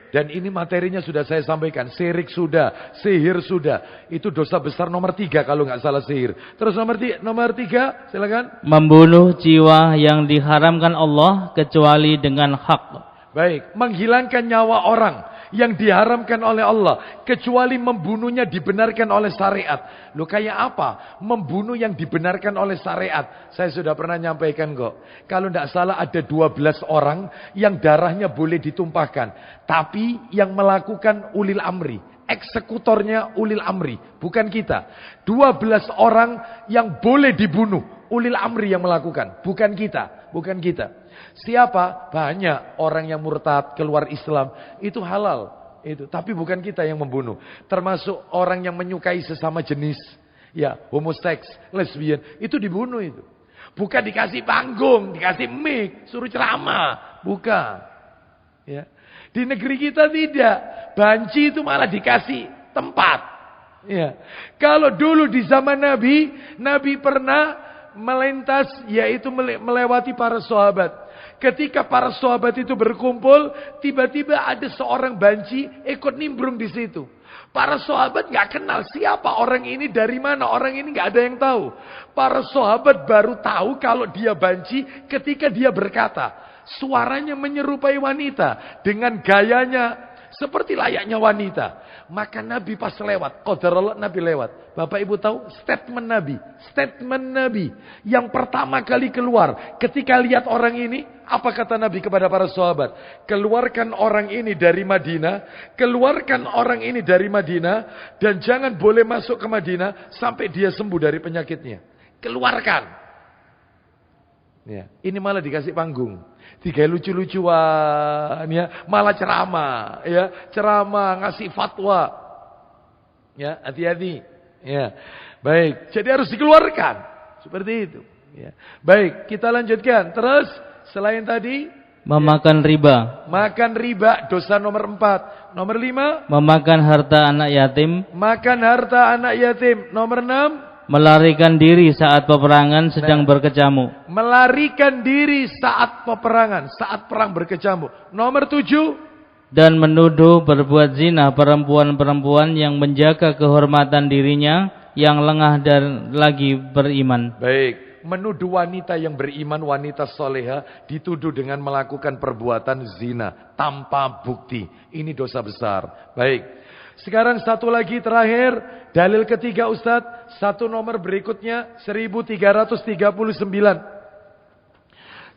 Dan ini materinya sudah saya sampaikan. Syirik sudah, sihir sudah. Itu dosa besar nomor 3 kalau nggak salah sihir. Terus nomor 3, silakan. Membunuh jiwa yang diharamkan Allah kecuali dengan hak. Baik, menghilangkan nyawa orang yang diharamkan oleh Allah kecuali membunuhnya dibenarkan oleh syariat. Loh, kayak apa? Membunuh yang dibenarkan oleh syariat. Saya sudah pernah nyampaikan kok. Kalau tidak salah ada 12 orang yang darahnya boleh ditumpahkan. Tapi yang melakukan ulil amri. Eksekutornya ulil amri. Bukan kita. 12 orang yang boleh dibunuh. Ulil amri yang melakukan. Bukan kita. Bukan kita. Siapa? Banyak orang yang murtad keluar Islam. Itu halal. Itu. Tapi bukan kita yang membunuh. Termasuk orang yang menyukai sesama jenis. Ya, homoseks, lesbian. Itu dibunuh itu. Bukan dikasih panggung, dikasih mic, suruh ceramah. Bukan. Ya. Di negeri kita tidak. Banci itu malah dikasih tempat. Ya. Kalau dulu di zaman Nabi, Nabi pernah melintas, yaitu melewati para sahabat. Ketika para sahabat itu berkumpul, tiba-tiba ada seorang banci ikut nimbrung di situ. Para sahabat nggak kenal siapa orang ini, dari mana orang ini, nggak ada yang tahu. Para sahabat baru tahu kalau dia banci ketika dia berkata, suaranya menyerupai wanita dengan gayanya seperti layaknya wanita. Maka Nabi pas lewat, qadarullah Nabi lewat. Bapak Ibu tahu statement Nabi. Statement Nabi yang pertama kali keluar. Ketika lihat orang ini, apa kata Nabi kepada para sahabat? Keluarkan orang ini dari Madinah. Keluarkan orang ini dari Madinah. Dan jangan boleh masuk ke Madinah sampai dia sembuh dari penyakitnya. Keluarkan. Ya, ini malah dikasih panggung. Tiga lucu-lucuan, ya, malah ceramah, ya, ceramah, ngasih fatwa, ya, hati-hati, ya, baik, jadi harus dikeluarkan, seperti itu, ya, baik, kita lanjutkan, terus, selain tadi, memakan riba, makan riba, dosa nomor 4, nomor 5, memakan harta anak yatim, makan harta anak yatim, nomor 6, melarikan diri saat peperangan sedang berkecamuk. Melarikan diri saat peperangan, saat perang berkecamuk. Nomor 7. Dan menuduh berbuat zina perempuan-perempuan yang menjaga kehormatan dirinya, yang lengah dan lagi beriman. Baik. menuduh wanita yang beriman, wanita soleha, dituduh dengan melakukan perbuatan zina tanpa bukti. Ini dosa besar. Baik. Sekarang satu lagi terakhir, dalil ketiga Ustadz, satu nomor berikutnya 1339.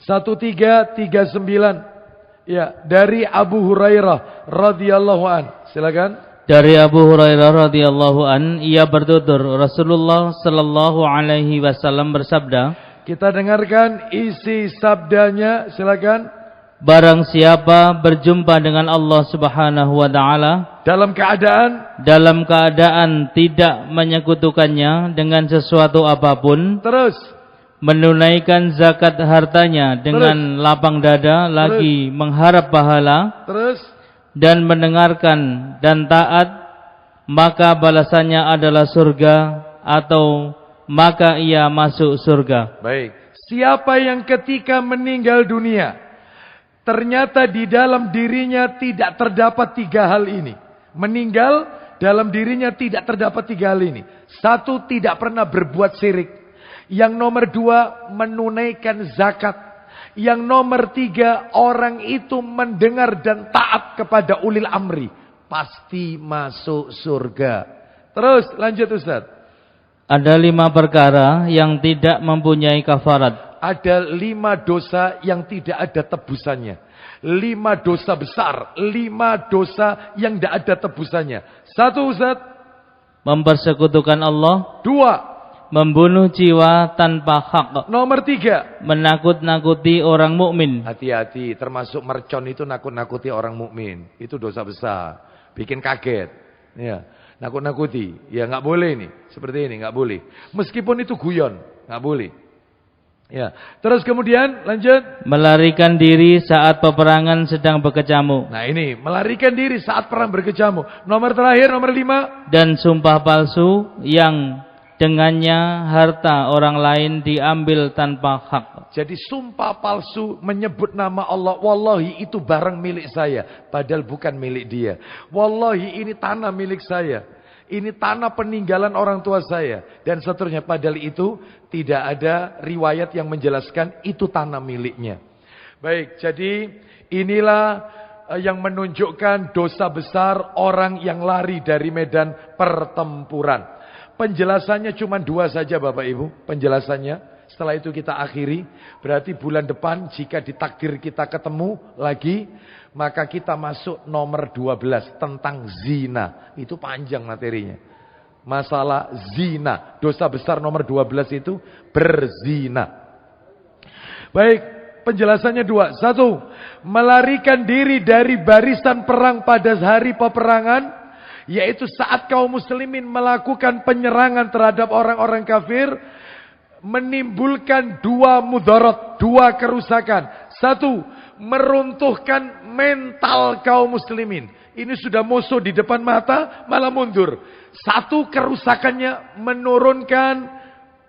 1339. Ya, dari Abu Hurairah radhiyallahu an. Silakan. Dari Abu Hurairah radhiyallahu an, ia bertutur Rasulullah sallallahu alaihi wasallam bersabda. Kita dengarkan isi sabdanya, silakan. Barang siapa berjumpa dengan Allah Subhanahu wa taala dalam keadaan tidak menyekutukannya dengan sesuatu apapun, terus menunaikan zakat hartanya dengan lapang dada, lagi mengharap pahala, dan mendengarkan dan taat, maka balasannya adalah surga, atau maka ia masuk surga. Baik. Siapa yang ketika meninggal dunia ternyata di dalam dirinya tidak terdapat tiga hal ini. Meninggal dalam dirinya tidak terdapat tiga hal ini. Satu, tidak pernah berbuat syirik. Yang nomor dua, menunaikan zakat. Yang nomor tiga, orang itu mendengar dan taat kepada ulil amri. Pasti masuk surga. Terus lanjut Ustaz. Ada 5 perkara yang tidak mempunyai kafarat. Ada 5 dosa yang tidak ada tebusannya. 5 dosa besar. 5 dosa yang tidak ada tebusannya. Satu Ustaz. Mempersekutukan Allah. 2. Membunuh jiwa tanpa hak. Nomor 3. Menakut-nakuti orang mukmin. Hati-hati, termasuk mercon itu nakut-nakuti orang mukmin. Itu dosa besar. Bikin kaget. Ya, nakut-nakuti. Ya nggak boleh nih. Seperti ini nggak boleh. Meskipun itu guyon, nggak boleh. Ya. Terus kemudian lanjut. Melarikan diri saat peperangan sedang berkecamuk. Nah ini, melarikan diri saat perang berkecamuk. Nomor terakhir, nomor 5. Dan sumpah palsu yang dengannya harta orang lain diambil tanpa hak. Jadi sumpah palsu menyebut nama Allah. Wallahi itu barang milik saya. Padahal bukan milik dia. Wallahi ini tanah milik saya. Ini tanah peninggalan orang tua saya. Dan seterusnya. Padahal itu tidak ada riwayat yang menjelaskan itu tanah miliknya. Baik, jadi inilah yang menunjukkan dosa besar orang yang lari dari medan pertempuran. Penjelasannya cuma 2 saja Bapak Ibu. Penjelasannya. Setelah itu kita akhiri. Berarti bulan depan jika ditakdir kita ketemu lagi. Maka kita masuk nomor 12. Tentang zina. Itu panjang materinya. Masalah zina. Dosa besar nomor 12 itu berzina. Baik. Penjelasannya 2. 1. Melarikan diri dari barisan perang pada hari peperangan. Yaitu saat kaum muslimin melakukan penyerangan terhadap orang-orang kafir. Menimbulkan 2 mudarat, 2 kerusakan. 1. Meruntuhkan mental kaum muslimin. Ini sudah musuh di depan mata, malah mundur. 1 kerusakannya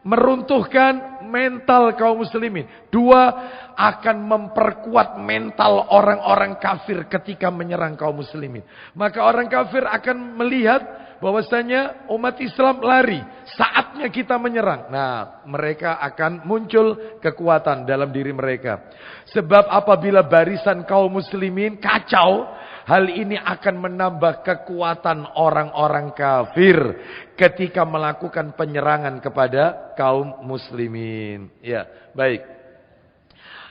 meruntuhkan mental kaum muslimin. 2. Akan memperkuat mental orang-orang kafir ketika menyerang kaum muslimin. Maka orang kafir akan melihat bahwasanya umat Islam lari. Saatnya kita menyerang. Nah, mereka akan muncul kekuatan dalam diri mereka. Sebab apabila barisan kaum muslimin kacau, hal ini akan menambah kekuatan orang-orang kafir ketika melakukan penyerangan kepada kaum muslimin. Ya, baik.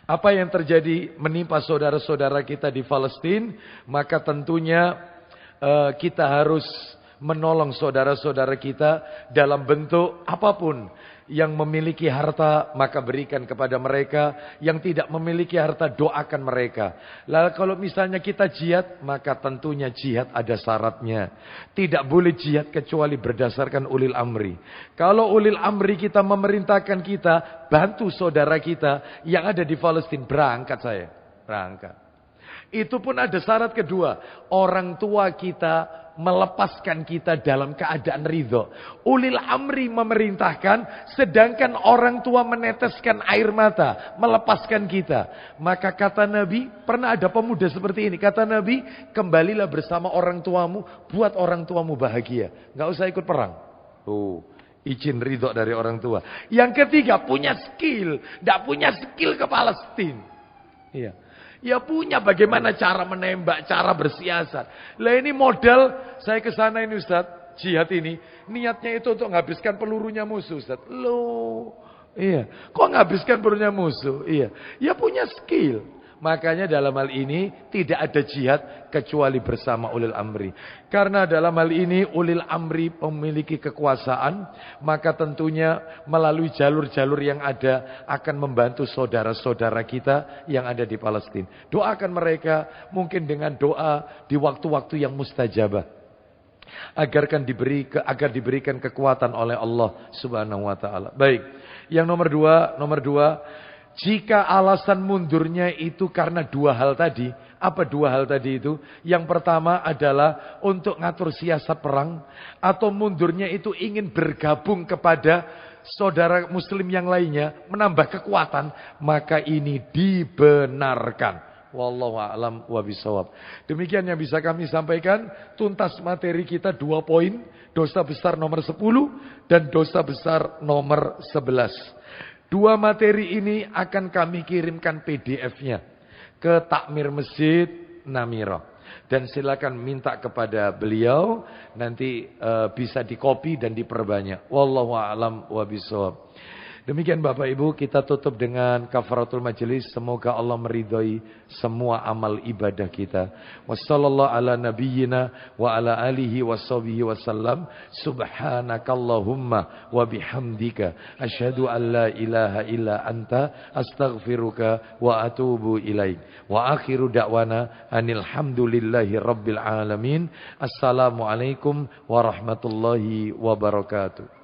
Apa yang terjadi menimpa saudara-saudara kita di Palestina, maka tentunya kita harus menolong saudara-saudara kita dalam bentuk apapun. Yang memiliki harta maka berikan kepada mereka, yang tidak memiliki harta doakan mereka. Lalu kalau misalnya kita jihad, maka tentunya jihad ada syaratnya. Tidak boleh jihad kecuali berdasarkan ulil amri. Kalau ulil amri kita memerintahkan kita, bantu saudara kita yang ada di Palestina, berangkat saya, berangkat. Itu pun ada syarat kedua, orang tua kita melepaskan kita dalam keadaan ridho. Ulil amri memerintahkan, sedangkan orang tua meneteskan air mata, melepaskan kita. Maka kata Nabi, pernah ada pemuda seperti ini. Kata Nabi, kembalilah bersama orang tuamu, buat orang tuamu bahagia. Gak usah ikut perang. Tuh, Izin ridho dari orang tua. Yang ketiga, punya skill. Tidak punya skill ke Palestina. Iya. Ya punya bagaimana cara menembak, cara bersiasat. Lah ini modal, saya ke sana ini Ustaz, jihad ini. Niatnya itu untuk menghabiskan pelurunya musuh Ustaz. Loh, iya. Kok menghabiskan pelurunya musuh? Iya. Ya punya skill. Makanya dalam hal ini tidak ada jihad kecuali bersama ulil amri. Karena dalam hal ini ulil amri memiliki kekuasaan, maka tentunya melalui jalur-jalur yang ada akan membantu saudara-saudara kita yang ada di Palestina. Doakan mereka mungkin dengan doa di waktu-waktu yang mustajabah. Agar diberikan kekuatan oleh Allah Subhanahu wa taala. Baik. Yang nomor dua, jika alasan mundurnya itu karena dua hal tadi. Apa dua hal tadi itu? Yang pertama adalah untuk ngatur siasat perang. Atau mundurnya itu ingin bergabung kepada saudara muslim yang lainnya. Menambah kekuatan. Maka ini dibenarkan. Wallahu a'lam wa bishawab. Demikian yang bisa kami sampaikan. Tuntas materi kita 2 poin. Dosa besar nomor 10. Dan dosa besar nomor 11. 2 materi ini akan kami kirimkan PDF-nya ke Takmir Masjid Namira. Dan silakan minta kepada beliau, nanti bisa dikopi dan diperbanyak. Wallahu a'lam wa bishawab. Demikian Bapak Ibu, kita tutup dengan kafaratul majelis. Semoga Allah meridhai semua amal ibadah kita. Wassallallahu ala nabiyyina wa ala alihi washabihi wasallam. Subhanakallahumma wa bihamdika asyhadu an la ilaha illa anta astaghfiruka wa atubu ilaik. Wa akhiru da'wana anil hamdulillahi rabbil alamin. Assalamualaikum warahmatullahi wabarakatuh.